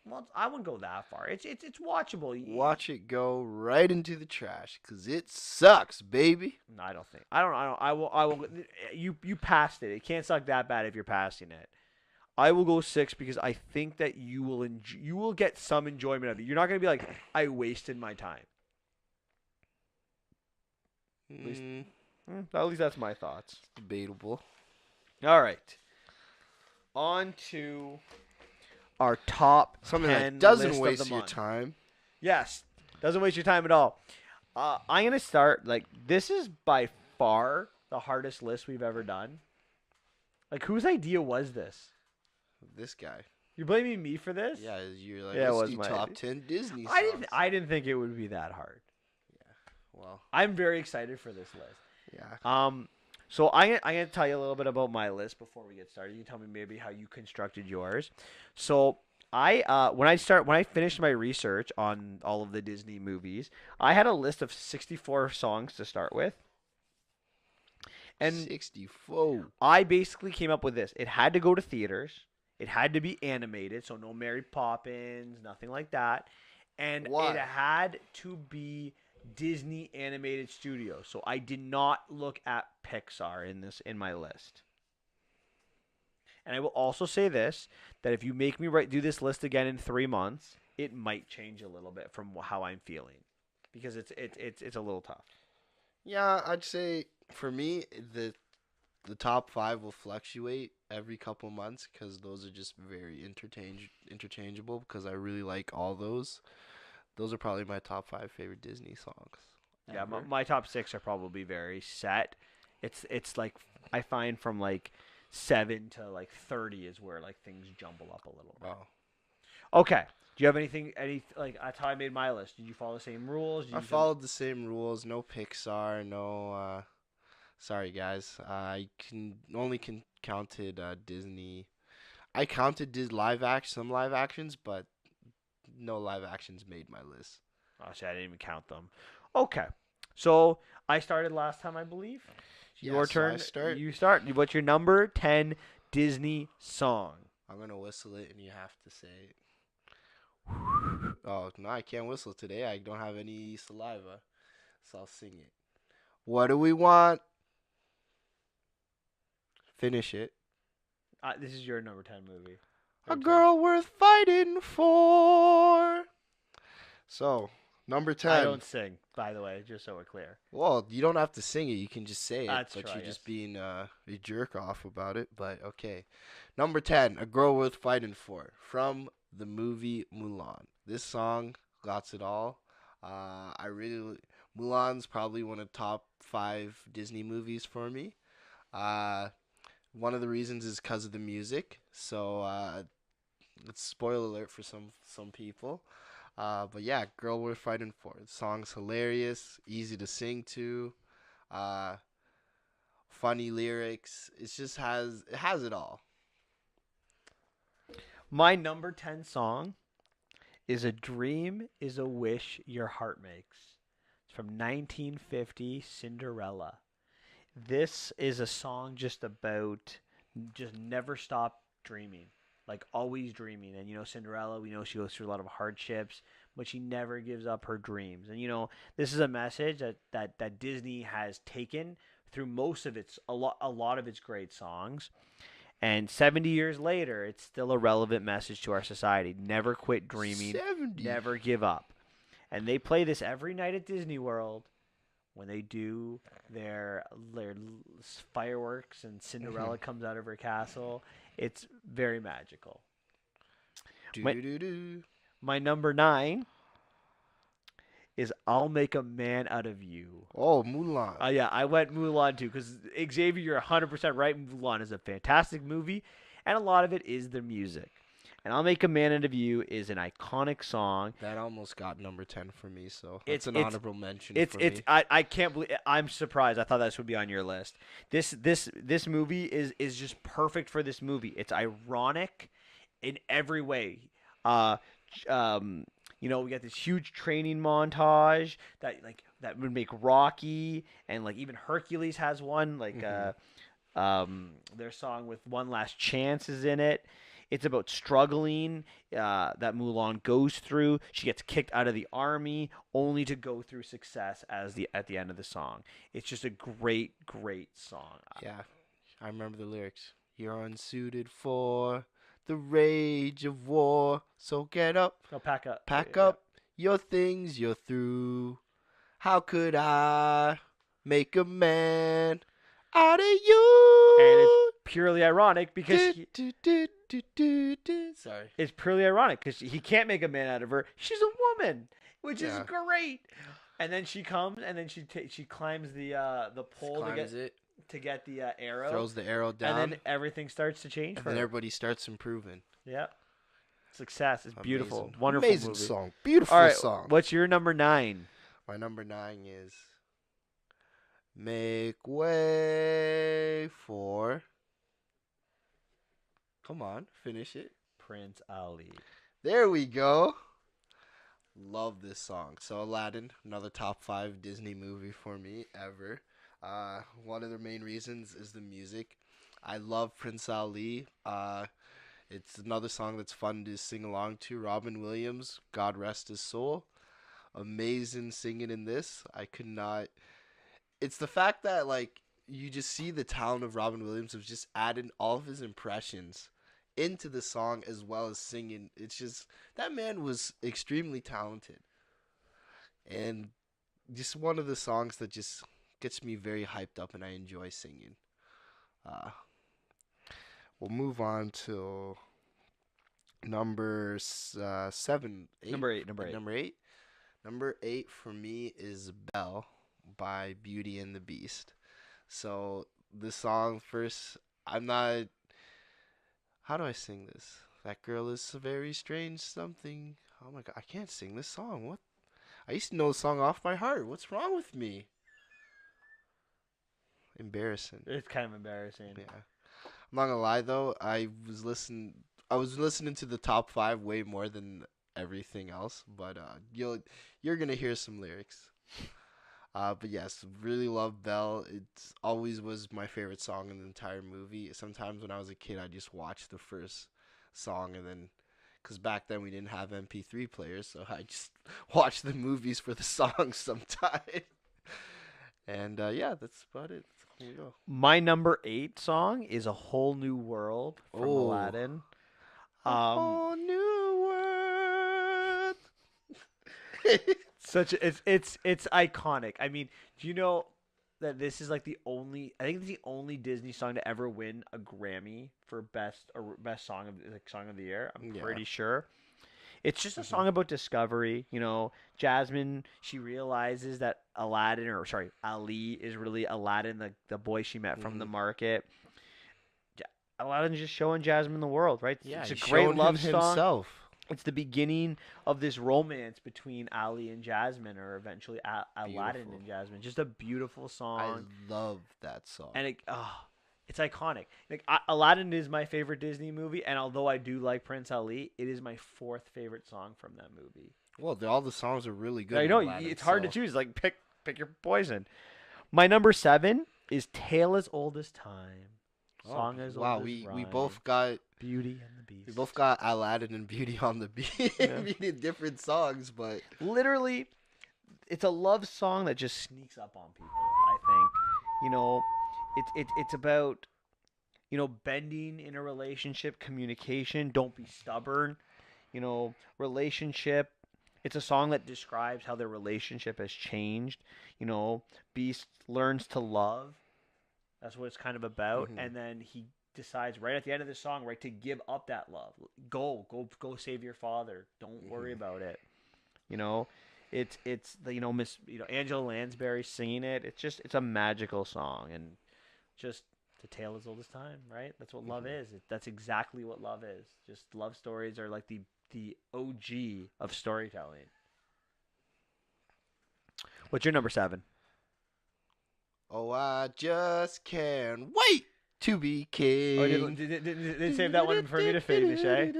Well, I wouldn't go that far. It's watchable. Watch it go right into the trash because it sucks, baby. No, I don't think. I don't. I will. You passed it. It can't suck that bad if you're passing it. I will go 6 because I think that you will get some enjoyment of it. You're not going to be like, I wasted my time. At least that's my thoughts. Debatable. All right. On to our top something 10 that doesn't list waste of the your month. time. Yes, doesn't waste your time at all. I'm gonna start. Like this is by far the hardest list we've ever done. Like whose idea was this? This guy. You're blaming me for this? Yeah, you're like, yeah, let's do top 10 Disney songs. I didn't think it would be that hard. Yeah, well. I'm very excited for this list. Yeah. So I'm gonna tell you a little bit about my list before we get started. You can tell me maybe how you constructed yours. So when I finished my research on all of the Disney movies, I had a list of 64 songs to start with. And 64. I basically came up with this. It had to go to theaters. It had to be animated, so no Mary Poppins, nothing like that. And it had to be Disney animated studios. So I did not look at Pixar in my list. And I will also say this, that if you make me do this list again in 3 months, it might change a little bit from how I'm feeling. Because it's a little tough. Yeah, I'd say for me the top 5 will fluctuate every couple months because those are just very interchangeable because I really like all those. Those are probably my top 5 favorite Disney songs. Yeah, my top 6 are probably very set. It's like I find from like 7 to like 30 is where like things jumble up a little bit. Wow. Okay. Do you have like that's how I made my list? Did you follow the same rules? I followed the same rules. No Pixar. No. Sorry guys. I counted Disney. I counted some live actions, but no live actions made my list. Oh, see, I didn't even count them. Okay. So I started last time, I believe. Your so I turn. start. You start. What's your number 10 Disney song? I'm gonna whistle it, and you have to say it. Oh no, I can't whistle today. I don't have any saliva, so I'll sing it. What do we want? Finish it. This is your number 10 movie. A girl worth fighting for. So, number 10. I don't sing, by the way, just so we're clear. Well, you don't have to sing it. You can just say it. That's but true, you're yes. just being a jerk off about it. But okay. Number 10. A girl worth fighting for. From the movie Mulan. This song got it all. Mulan's probably one of the top 5 Disney movies for me. One of the reasons is because of the music. So, it's spoiler alert for some people. But yeah, Girl Worth Fighting For. The song's hilarious, easy to sing to, funny lyrics. It has it all. My number 10 song is A Dream is a Wish Your Heart Makes. It's from 1950, Cinderella. This is a song just about just never stop dreaming. Like always dreaming. And Cinderella, we know she goes through a lot of hardships, but she never gives up her dreams. And this is a message that Disney has taken through most of a lot of its great songs. And 70 years later, it's still a relevant message to our society. Never quit dreaming. 70. Never give up. And they play this every night at Disney World when they do their fireworks and Cinderella comes out of her castle. It's very magical. My number 9 is I'll Make a Man Out of You. Oh, Mulan. Yeah, I went Mulan too because Xavier, you're 100% right. Mulan is a fantastic movie, and a lot of it is the music. And I'll Make a Man Out of You is an iconic song. That almost got number 10 for me, so it's an honorable mention for me. me. I can't believe I'm surprised. I thought this would be on your list. This movie is just perfect for this movie. It's ironic in every way. We got this huge training montage that would make Rocky and even Hercules has one their song with One Last Chance is in it. It's about struggling that Mulan goes through. She gets kicked out of the army only to go through success at the end of the song. It's just a great song. Yeah, I remember the lyrics. You're unsuited for the rage of war, so get up. No, pack up. Pack up your things, you're through. How could I make a man out of you? And it's purely ironic because sorry. It's purely ironic because he can't make a man out of her. She's a woman, which is great. And then she comes and then she climbs the pole to get the arrow. Throws the arrow down. And then everything starts to change and then everybody starts improving. Yeah. Success. It's beautiful. Amazing. Wonderful Amazing movie. song. Beautiful All right, song. What's your number 9? My number 9 is Make Way for... Come on, finish it. Prince Ali. There we go. Love this song. So Aladdin, another top 5 Disney movie for me ever. One of the main reasons is the music. I love Prince Ali. It's another song that's fun to sing along to. Robin Williams, God rest his soul. Amazing singing in this. I could not. It's the fact that you just see the talent of Robin Williams of just adding all of his impressions into the song as well as singing. It's just that man was extremely talented. And just one of the songs that just gets me very hyped up and I enjoy singing. We'll move on to number 7, 8. Number 8. Number 8 for me is Belle by Beauty and the Beast. So this song first, I'm not. How do I sing this? That girl is a very strange something. Oh my god, I can't sing this song. What? I used to know the song off by heart. What's wrong with me? Embarrassing. It's kind of embarrassing. Yeah. I'm not gonna lie though, I was listening to the top 5 way more than everything else, but you're gonna hear some lyrics. But yes, really love Belle. It's always was my favorite song in the entire movie. Sometimes when I was a kid, I just watched the first song and then, because back then we didn't have MP3 players, so I just watched the movies for the songs sometimes. And yeah, that's about it. Here we go. My number 8 song is A Whole New World from Oh, Aladdin. a Um, whole new world. Such it's iconic. I mean, do you know that this is like the only I think it's the only Disney song to ever win a Grammy for best song of like song of the year. I'm Yeah. pretty sure. It's just a Hmm. song about discovery. Jasmine, she realizes that Ali is really Aladdin, the boy she met from the Hmm. market. Aladdin's just showing Jasmine the world, right? Yeah, It's a he's great showing him love song. himself. It's the beginning of this romance between Ali and Jasmine, or eventually Aladdin Beautiful. and Jasmine. Just a beautiful I song, love that song. and it's iconic. Like Aladdin is my favorite Disney movie, and although I do like Prince Ali, it is my fourth favorite song from that movie. Well, all the songs are really good I in know Aladdin, it's hard to so. choose. Like pick your poison. My number 7 is "Tale as Old as Time," Oh song as wow, old as we rhyme, both got Beauty and the we Beast. both got Aladdin and Beauty on the Beast. I Yeah. mean, in different songs, but Literally, it's a love song that just sneaks up on people. I think, it's about bending in a relationship, communication. Don't be stubborn. Relationship. It's a song that describes how their relationship has changed. Beast learns to love. That's what it's kind of about. mhm, And then he decides right at the end of the song, right, to give up that love. Go save your father. Don't worry mhm. about it. You know, it's the Miss Angela Lansbury singing it. It's a magical song, and just the tale as old as time, right? That's what love Mhm. is. That's exactly what love is. Just love stories are like the OG of storytelling. What's your number 7? Oh, I just can't wait to be Oh, king. did save that one for me to finish, eh?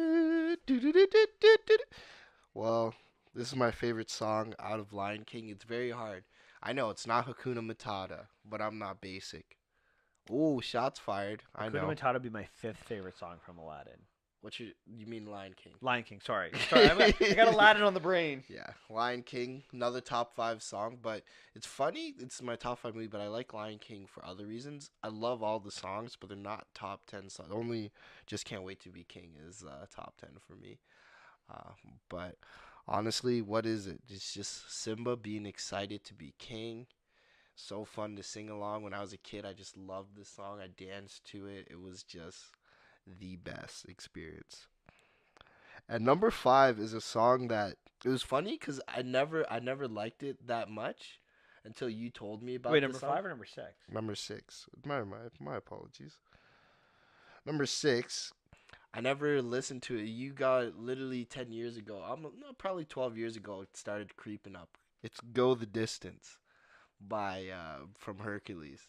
Well, this is my favorite song out of Lion King. It's very hard. I know it's not Hakuna Matata, but I'm not basic. Ooh, shots fired. I Hakuna know. Matata would be my 5th favorite song from Aladdin. You mean Lion King? Lion King. Sorry. I got Aladdin on the brain. Yeah, Lion King, another top 5 song, but it's funny. It's my top 5 movie, but I like Lion King for other reasons. I love all the songs, but they're not top 10 songs. Only Just Can't Wait to Be King is top 10 for me. Uh, but honestly, what is it? It's just Simba being excited to be king. So fun to sing along. When I was a kid, I just loved this song. I danced to it. It was just the best experience. And number 5 is a song that it was funny because I never liked it that much until you told me Wait, about this number song. 5 or number 6? Number 6. My apologies. Number 6. I never listened to it. You got literally 10 years ago. No, probably 12 years ago. It started creeping up. It's "Go the Distance" by from Hercules.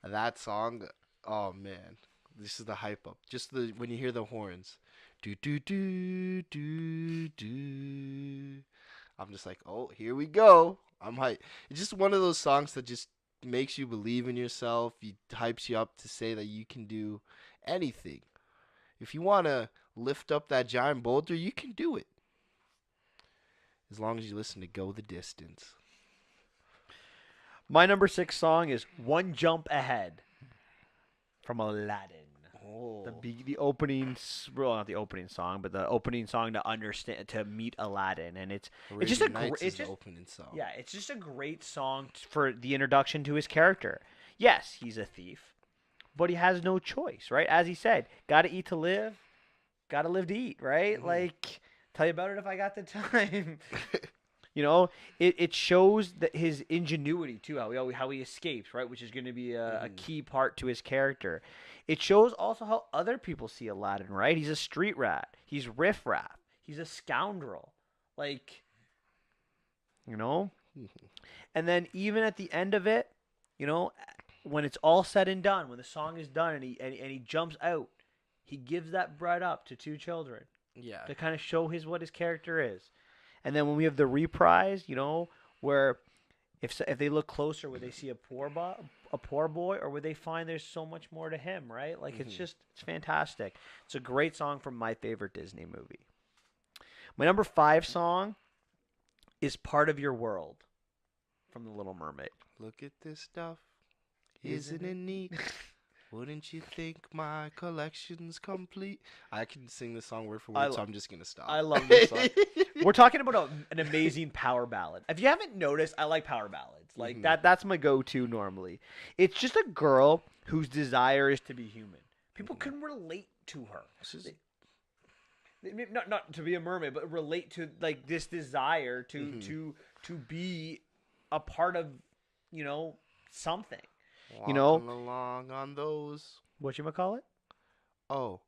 That song, oh man, this is the hype up. Just the when you hear the horns, do do do do do. I'm just like, oh, here we go. I'm hyped. It's just one of those songs that just makes you believe in yourself. It hypes you up to say that you can do anything. If you want to lift up that giant boulder, you can do it. As long as you listen to "Go the Distance." My number 6 song is "One Jump Ahead" from Aladdin. Oh, The opening, well, not the opening song, but the opening song to meet Aladdin, and it's just Arabian a Nights it's is the just opening song. yeah, it's just a great song for the introduction to his character. Yes, he's a thief, but he has no choice, right? As he said, got to eat to live, got to live to eat, right? Hmm. Like, tell you about it if I got the time. It shows that his ingenuity too, how he escapes, right, which is going to be a Hmm. key part to his character. It shows also how other people see Aladdin, right? He's a street rat. He's riffraff. He's a scoundrel. Like, you know? And then even at the end of it, you know, when it's all said and done, when the song is done and he jumps out, he gives that bread up to 2 children Yeah. to kind of show what his character is. And then when we have the reprise, where If they look closer, would they see a poor boy, or would they find there's so much more to him, right? Like Hmm. it's fantastic. It's a great song from my favorite Disney movie. My number 5 song is "Part of Your World" from The Little Mermaid. Look at this stuff. Isn't Isn't it it? neat? Wouldn't you think my collection's complete? I can sing the song word for I word, so lo- I'm just gonna stop. I love this song. We're talking about an amazing power ballad. If you haven't noticed, I like power ballads. Like Hmm. that's my go-to normally. It's just a girl whose desire is to be human. People Hmm. can relate to her. This is. Not to be a mermaid, but relate to like this desire to Hmm. be a part of, you know, something. You know, Walking along on those. what you call it? Oh,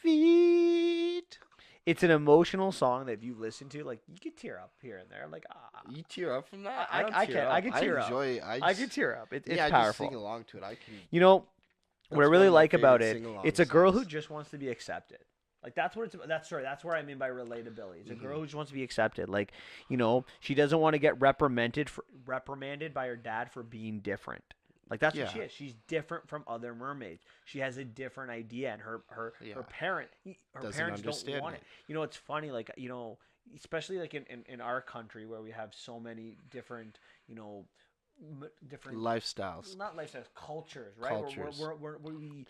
feet. It's an emotional song that if you listen to, like you could tear up here and there. Like You tear up from that? I, I don't I tear can up. I can I tear up. enjoy. I I just. can tear up. It's Yeah, I just sing powerful. along to it. I can. You know what I That's one really of my like about favorite it? sing-along It's a girl who songs. just wants to be accepted. Like that's what it's. That's where I mean by relatability. It's a Hmm. girl who just wants to be accepted. Like she doesn't want to get reprimanded by her dad for being different. Like that's what Yeah. she is. She's different from other mermaids. She has a different idea, and Yeah. her Doesn't parents don't understand want it. it. It's funny. Like especially like in our country where we have so many different different Lifestyles, not lifestyles, cultures, right? cultures, We're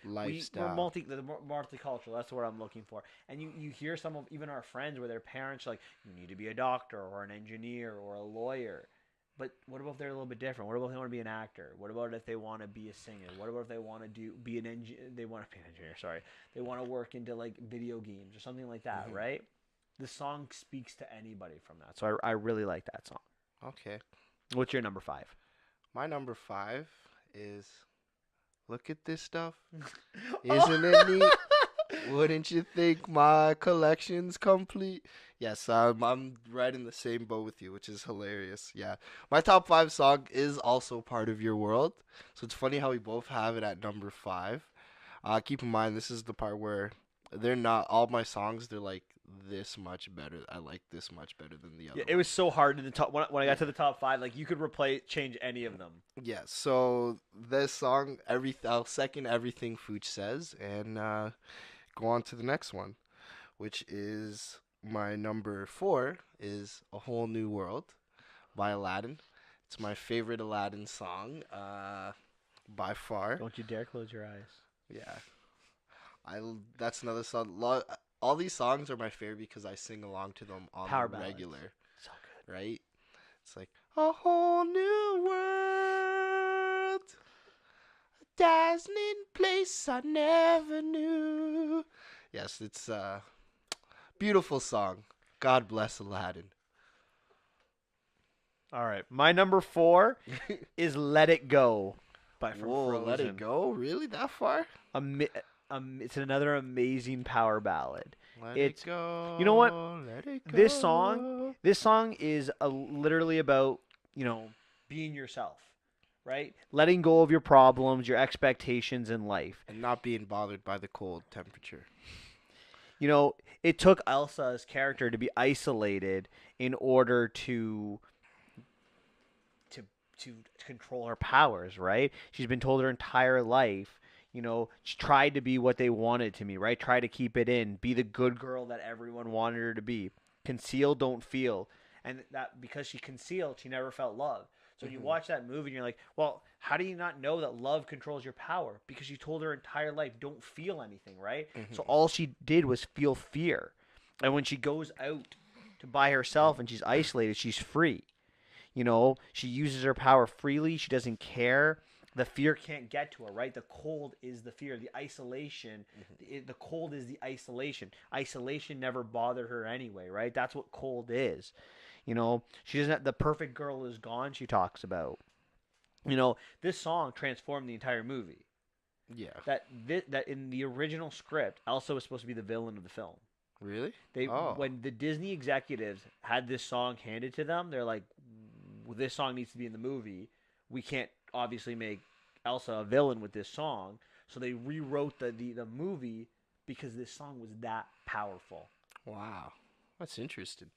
lifestyle. multicultural. That's what I'm looking for. And you hear some of even our friends where their parents are like, you need to be a doctor or an engineer or a lawyer. But what about if they're a little bit different? What about if they want to be an actor? What about if they want to be a singer? What about if they want to be an engineer? They want to be an engineer. Sorry, they want to work into like video games or something like that, Hmm. right? The song speaks to anybody from that, so I really like that song. Okay. What's your number 5? My number 5 is look at this stuff. Oh. Isn't it neat? Wouldn't you think my collection's complete? Yes, I'm right in the same boat with you, which is hilarious. Yeah. My top 5 song is also part of your world. So it's funny how we both have it at number 5. Keep in mind, this is the part where they're not all my songs, they're like this much better. I like this much better than the Yeah, other it one. was so hard in the top when I got Yeah. to the top 5. Like you could change any of them. Yeah, so this song, I'll second everything Fooch says and go on to the next one, which is my number 4 is A Whole New World by Aladdin. It's my favorite Aladdin song, by far. Don't you dare close your eyes. Yeah, that's another song. All these songs are my favorite because I sing along to them on Power the ballads. regular, So good. right? It's like a whole new world, a dazzling place I never knew. Yes, it's a beautiful song. God bless Aladdin. All right. My number 4 is Let It Go by from Whoa, Frozen. let it go? Really? That far? Ami- it's another amazing power ballad. Let It's it go. you know what? Let it go. This song is literally about, being yourself, right? Letting go of your problems, your expectations in life. And not being bothered by the cold temperature. It took Elsa's character to be isolated in order to to control her powers, right? She's been told her entire life, she tried to be what they wanted to be, right? Try to keep it in, be the good girl that everyone wanted her to be. Conceal, don't feel. And that because she concealed, she never felt love. So when you watch that movie and you're like, well, how do you not know that love controls your power? Because she told her entire life, don't feel anything, right? So all she did was feel fear. And when she goes out to by herself and she's isolated, she's free. She uses her power freely. She doesn't care. The fear can't get to her, right? The cold is the fear. The isolation, the cold is the isolation. Isolation never bothered her anyway, right? That's what cold is. She doesn't have, the perfect girl is gone, she talks about. This song transformed the entire movie. Yeah. That in the original script, Elsa was supposed to be the villain of the film. Really? They Oh. When the Disney executives had this song handed to them, they're like, this song needs to be in the movie. We can't obviously make Elsa a villain with this song, so they rewrote the movie because this song was that powerful. Wow. That's interesting.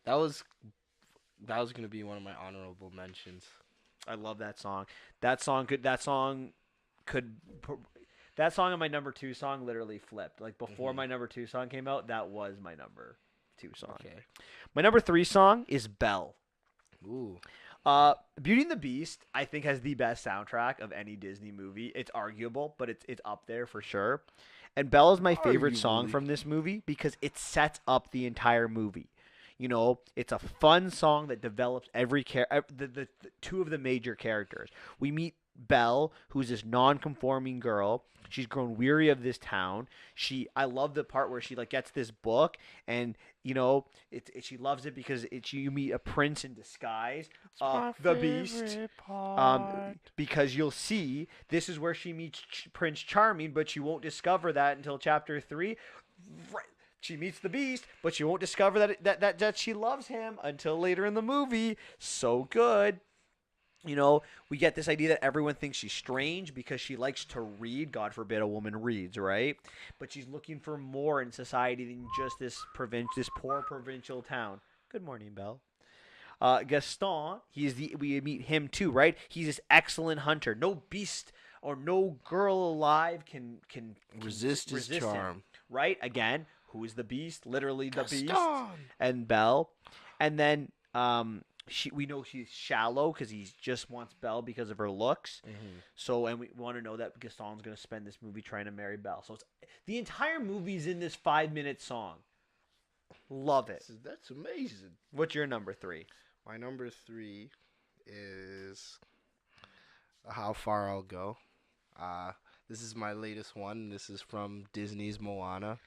That was That was gonna be one of my honorable mentions. I love that song. That song could. Could. That song and my number two song literally flipped. Like before Hmm. my number two song came out, that was my number two song. Okay. My number three song is Belle. Ooh. Beauty and the Beast, I think, has the best soundtrack of any Disney movie. It's arguable, but it's up there for sure. And Belle is my favorite song Arguably. from this movie because it sets up the entire movie. You know, it's a fun song that develops the two of the major characters. We meet Belle, who's this non-conforming girl. She's grown weary of this town. I love the part where she like gets this book, and she loves it because you meet a prince in disguise, It's my the Beast. favorite part. Because you'll see this is where she meets Prince Charming, but she won't discover that until chapter 3. Right. She meets the Beast, but she won't discover that she loves him until later in the movie. So good. We get this idea that everyone thinks she's strange because she likes to read. God forbid a woman reads, right? But she's looking for more in society than just this poor provincial town. Good morning, Belle. Gaston, we meet him too, right? He's this excellent hunter. No beast or no girl alive can Resist his him, charm. right? Again, who is the beast? Literally the beast Gaston. and Belle, and then we know she's shallow because he just wants Belle because of her looks. Mm-hmm. So, and we want to know that Gaston's going to spend this movie trying to marry Belle. So the entire movie's in this 5-minute song. Love it. That's amazing. What's your number three? My number 3 is How Far I'll Go. This is my latest one. This is from Disney's Moana.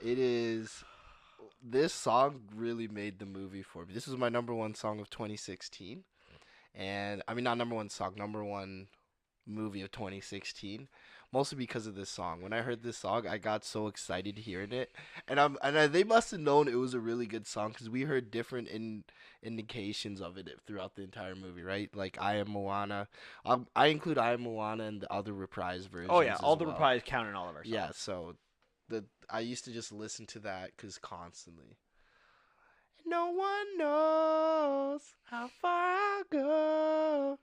This song really made the movie for me. This was my number one song of 2016. And I mean, not number one song, number one movie of 2016. Mostly because of this song. When I heard this song, I got so excited hearing it, they must have known it was a really good song because we heard different indications of it throughout the entire movie, right? Like I Am Moana, I include I Am Moana and the other reprise versions. Oh yeah, all as the well. reprise count in all of our songs. Yeah, so I used to just listen to that because constantly. No one knows how far I'll go.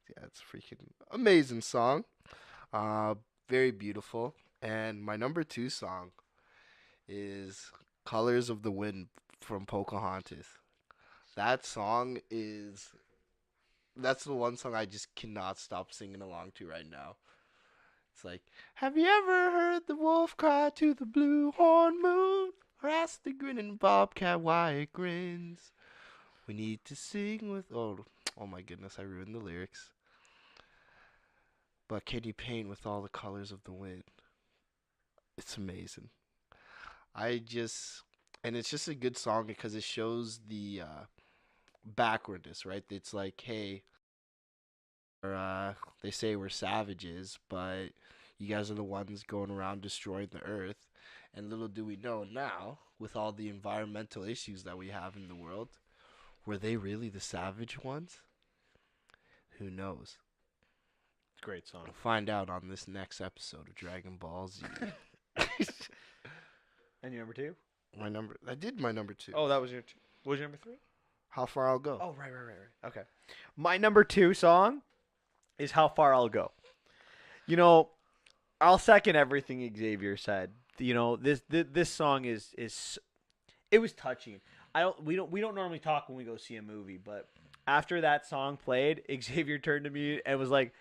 Yeah, it's a freaking amazing song. Very beautiful. And my number 2 song is Colors of the Wind from Pocahontas. That song that's the one song I just cannot stop singing along to right now. It's like, have you ever heard the wolf cry to the blue horn moon? Or ask the grinning bobcat why it grins? We need to sing with... Oh my goodness, I ruined the lyrics. But can you paint with all the colors of the wind? It's amazing. And it's just a good song because it shows the backwardness, right? It's like, hey, they say we're savages, but you guys are the ones going around destroying the earth. And little do we know now, with all the environmental issues that we have in the world, were they really the savage ones? Who knows? Great song. We'll find out on this next episode of Dragon Ball Z. And your number two? I did my number 2. Oh, that was your two. What was your number three? How Far I'll Go. Oh, right. Okay. My number 2 song is How Far I'll Go. I'll second everything Xavier said. This song is it was touching. We don't normally talk when we go see a movie, but after that song played, Xavier turned to me and was like,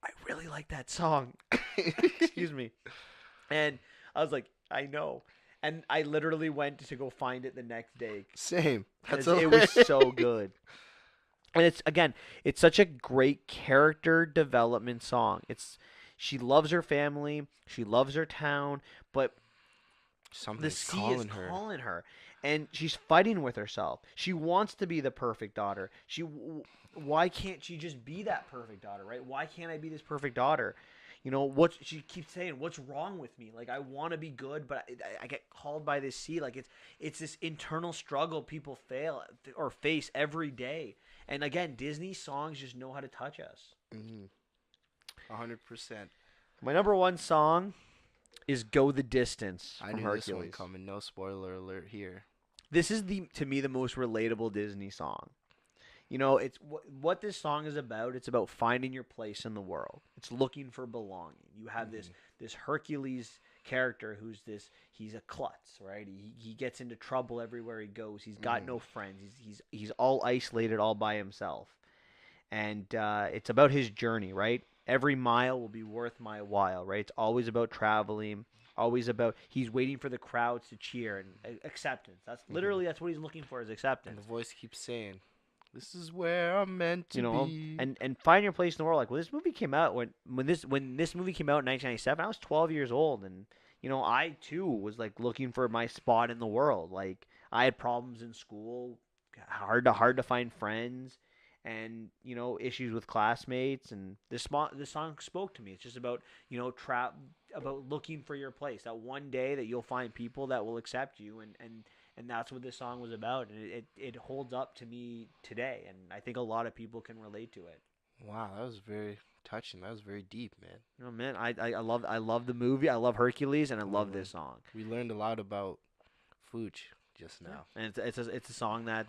"I really like that song." Excuse me. And I was like, "I know." And I literally went to go find it the next day. Same. It was so good. And it's such a great character development song. She loves her family, she loves her town, but the sea is calling her, and she's fighting with herself. She wants to be the perfect daughter. Why can't she just be that perfect daughter, right? Why can't I be this perfect daughter? What she keeps saying, what's wrong with me? Like, I want to be good, but I get called by this sea. Like, it's this internal struggle people face every day. And again, Disney songs just know how to touch us. 100%. My number 1 song is "Go the Distance" I from knew Hercules. this one coming. No spoiler alert here. This is to me the most relatable Disney song. You know, it's what this song is about. It's about finding your place in the world. It's looking for belonging. You have this Hercules character who's he's a klutz, right? He gets into trouble everywhere he goes. He's got no friends. He's all isolated all by himself. And it's about his journey, right? Every mile will be worth my while, right? It's always about traveling, always about he's waiting for the crowds to cheer and acceptance. That's literally that's what he's looking for is acceptance. And the voice keeps saying, "This is where I'm meant to be." And find your place in the world. Like when this movie came out, when this movie came out in 1997, I was 12 years old, and I too was like looking for my spot in the world. Like I had problems in school, hard to find friends, and issues with classmates. And this song spoke to me. It's just about about looking for your place. That one day that you'll find people that will accept you, and that's what this song was about, and it holds up to me today, and I think a lot of people can relate to it. Wow, that was very touching. That was very deep, man. Man, I love the movie. I love Hercules, and I love this song. We learned a lot about Fuji just now, and it's a song that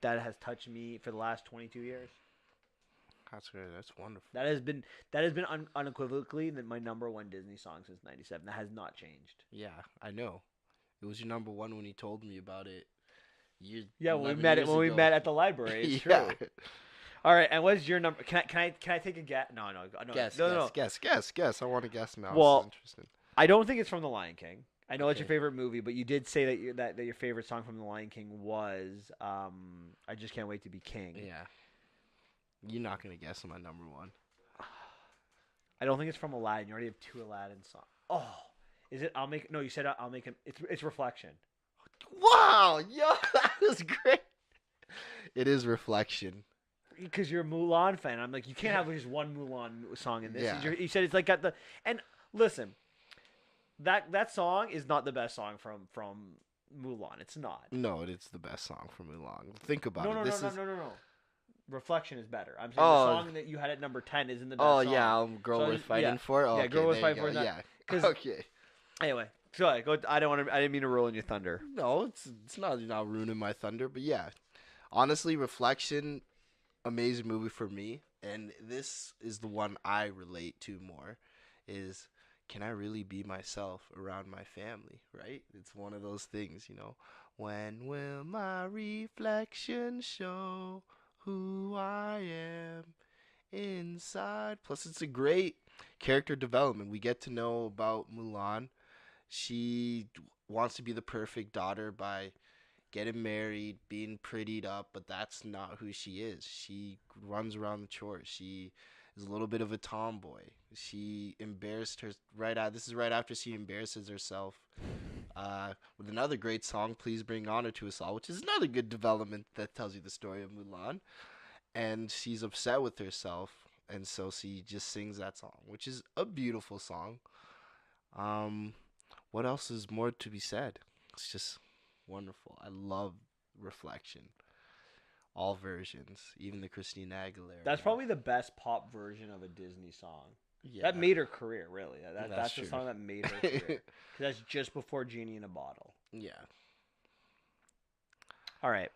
has touched me for the last 22 years. That's great. That's wonderful. That has been unequivocally my number one Disney song since '97. That has not changed. Yeah, I know. It was your number one when you told me about it. When we met at the library. It's true. All right, and what's your number? Can I take a guess? No. Guess. I want to guess now. Well, I don't think it's from The Lion King. I know it's your favorite movie, but you did say that your favorite song from The Lion King was "I Just Can't Wait to Be King." Yeah. You're not gonna guess my number one. I don't think it's from Aladdin. You already have two Aladdin songs. Oh. Is it? You said I'll make him. It's Reflection. Wow, yo, that was great. It is Reflection. Because you're a Mulan fan. I'm like, you can't have just one Mulan song in this. Yeah. You said it's like got the and listen, that song is not the best song from Mulan. It's not. No, it's the best song from Mulan. Think about it. No. Reflection is better. I'm saying the song that you had at number 10 isn't the best song. Oh yeah, Girl Worth Fighting For. Oh, yeah, okay, Girl Worth Fighting For. Yeah. Okay. Anyway, so go. I didn't mean to ruin your thunder. No, it's not ruining my thunder, but yeah, honestly, Reflection, amazing movie for me, and this is the one I relate to more. Is can I really be myself around my family? Right? It's one of those things, When will my reflection show who I am inside? Plus, it's a great character development. We get to know about Mulan. She wants to be the perfect daughter by getting married, being prettied up, but that's not who she is. She runs around the chores. She is a little bit of a tomboy. She embarrassed her this is right after she embarrasses herself with another great song, Please Bring Honor to Us All, which is another good development that tells you the story of Mulan. And she's upset with herself, and so she just sings that song, which is a beautiful song. What else is more to be said? It's just wonderful. I love Reflection. All versions, even the Christina Aguilera. That's probably the best pop version of a Disney song. Yeah. That made her career, really. That's true. the song that made her career. 'Cause that's just before Genie in a Bottle. Yeah. All right.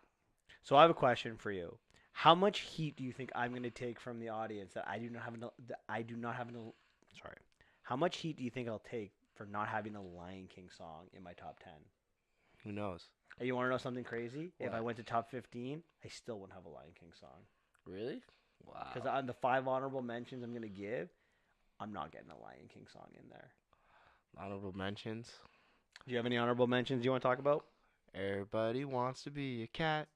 So I have a question for you. How much heat do you think I'm going to take from the audience that I do not have sorry. How much heat do you think I'll take for not having a Lion King song in my top 10? Who knows? And you want to know something crazy? What? If I went to top 15, I still wouldn't have a Lion King song. Really? Wow. Because on the 5 honorable mentions I'm going to give, I'm not getting a Lion King song in there. Honorable mentions? Do you have any honorable mentions you want to talk about? Everybody wants to be a cat,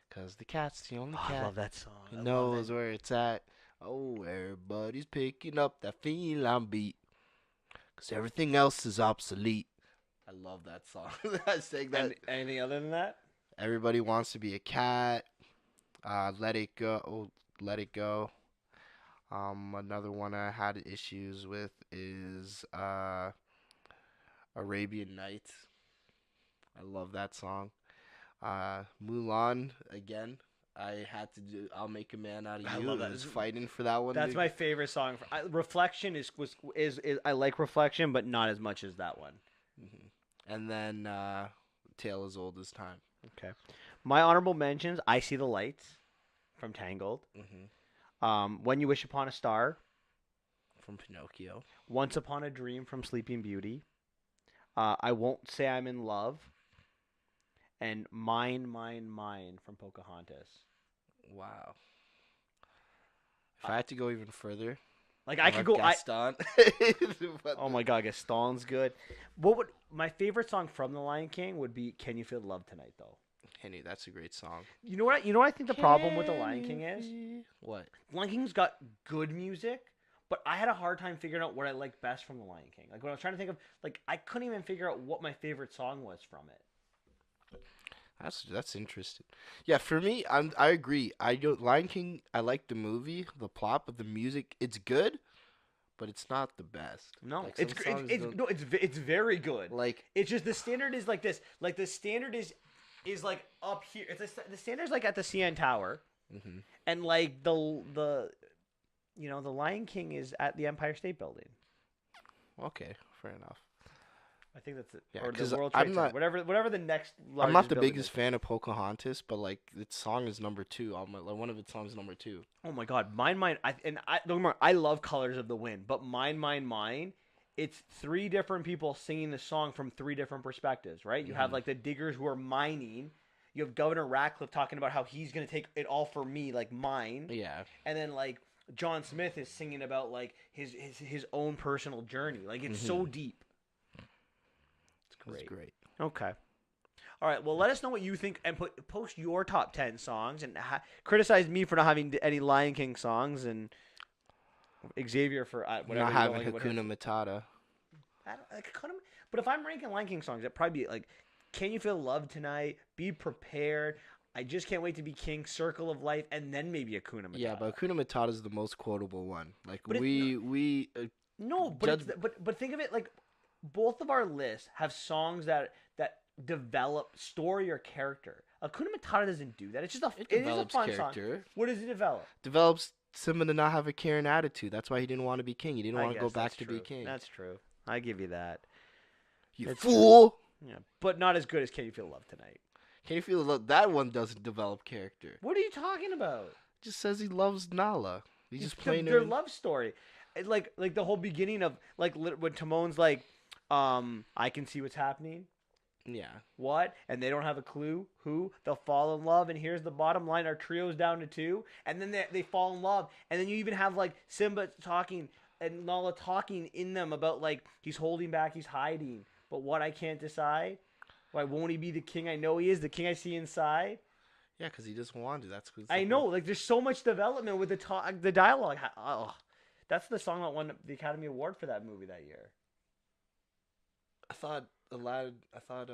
'cause the cat's the only cat. I love that song. He knows where it's at. Oh, everybody's picking up that feline beat, 'cause everything else is obsolete. I love that song. I sang that. Anything other than that? Everybody wants to be a cat. Let it go. Oh, let it go. Another one I had issues with is Arabian Nights. I love that song. Mulan, again. I had to do I'll Make a Man Out of You. I love that. I was fighting for that one. That's my favorite song. Reflection is I like Reflection, but not as much as that one. Mm-hmm. And then tale as old as time. Okay. My honorable mentions: "I See the Lights" from Tangled. "When You Wish Upon a Star" From Pinocchio. "Once Upon a Dream" from Sleeping Beauty. "I Won't Say I'm in Love" and "Mine, Mine, Mine" from Pocahontas. Wow. If I had to go even further, Like I could go. Gaston. Oh my God, Gaston's good. What would my favorite song from The Lion King would be? "Can You Feel Love Tonight" though. Henny, that's a great song. You know what? You know what I think the problem with The Lion King is? What? Lion King's got good music, but I had a hard time figuring out what I liked best from The Lion King. Like when I was trying to think of, like I couldn't even figure out what my favorite song was from it. That's interesting. Yeah, for me, I agree. I don't Lion King. I like the movie, the plot, but the music, it's good, but it's not the best. No, Like, it's very good. Like It's just the standard is like this. Like the standard is like up here. The standard's like at the CN Tower, and like the the Lion King is at the Empire State Building. okay, fair enough. I think that's it. Yeah, Or 'cause the World I'm Trade Center. not- Whatever the next. I'm not the building biggest is. fan of Pocahontas, but like its song is number 2. Like one of its songs is number 2. Oh my God, Mine. Don't get me wrong, I love Colors of the Wind, but Mine. It's 3 different people singing the song from 3 different perspectives, right? You have like the diggers who are mining. You have Governor Ratcliffe talking about how he's gonna take it all for me, like mine. Yeah. And then like John Smith is singing about like his own personal journey. Like it's so deep. It's great. Okay. All right. Well, let us know what you think and post your top 10 songs and criticize me for not having any Lion King songs and Xavier for whatever. Not having Hakuna Matata. But if I'm ranking Lion King songs, it'd probably be like "Can You Feel Love Tonight," "Be Prepared," "I Just Can't Wait to Be King," "Circle of Life," and then maybe Hakuna Matata. Yeah, but Hakuna Matata is the most quotable one. Like But No, but think of it like both of our lists have songs that develop story or character. Hakuna Matata doesn't do that. It's just it develops is a fun character. song. What does it develop? Develops Simba to not have a caring attitude. That's why he didn't want to be king. He didn't I want to go guess back that's to true. be king. That's true. I give you that. You It's fool! Yeah, but not as good as "Can You Feel Love Tonight." Can you feel that one doesn't develop character? What are you talking about? Just says he loves Nala. He's just playing their her. love story. Like the whole beginning of like when Timon's like, "I can see what's happening." Yeah. What? And they don't have a clue who. They'll fall in love, and here's the bottom line: our trio's down to 2, and then they fall in love, and then you even have like Simba talking and Nala talking in them about like he's holding back, he's hiding, but what I can't decide. Why won't he be the king I know he is? The king I see inside. Yeah, because he doesn't want to. That's I know. Like there's so much development with the dialogue. Oh, that's the song that won the Academy Award for that movie that year. I thought Aladdin. I thought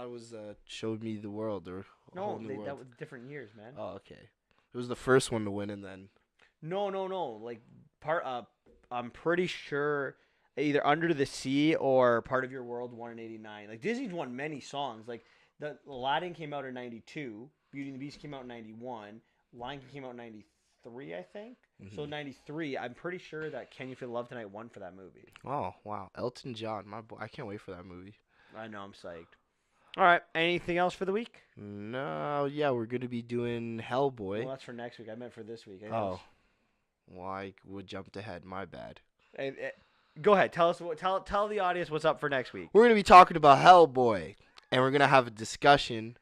it was "Showed Me the World" or No, Whole New World. that was different years, man. Oh, okay. It was the first one to win, and then No. Like I'm pretty sure either "Under the Sea" or "Part of Your World" won in '89. Like Disney's won many songs. Like the Aladdin came out in '92, Beauty and the Beast came out in '91, Lion King came out in '93, I think. So '93, I'm pretty sure that "Can You Feel Love Tonight" won for that movie. oh wow, Elton John, my boy. I can't wait for that movie. I know, I'm psyched. All right, anything else for the week? No, yeah, we're gonna be doing Hellboy. Well, that's for next week. I meant for this week. Oh, well, I would jumped ahead. My bad. Go ahead. Tell the audience what's up for next week. We're gonna be talking about Hellboy, and we're gonna have a discussion.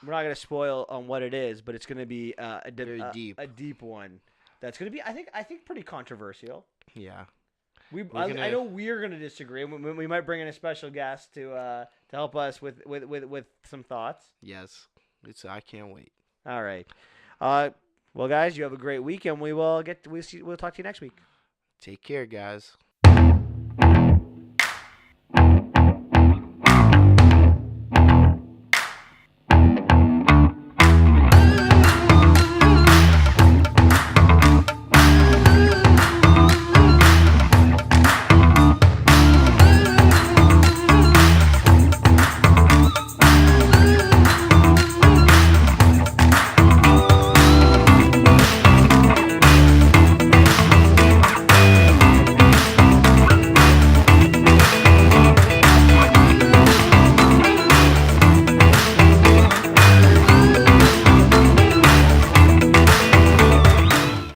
We're not gonna spoil on what it is, but it's gonna be Very deep. a deep one. That's gonna be, I think, pretty controversial. Yeah. I know we're gonna disagree. We might bring in a special guest to help us with some thoughts. Yes. I can't wait. All right. Well, guys, you have a great week, and we'll talk to you next week. Take care, guys.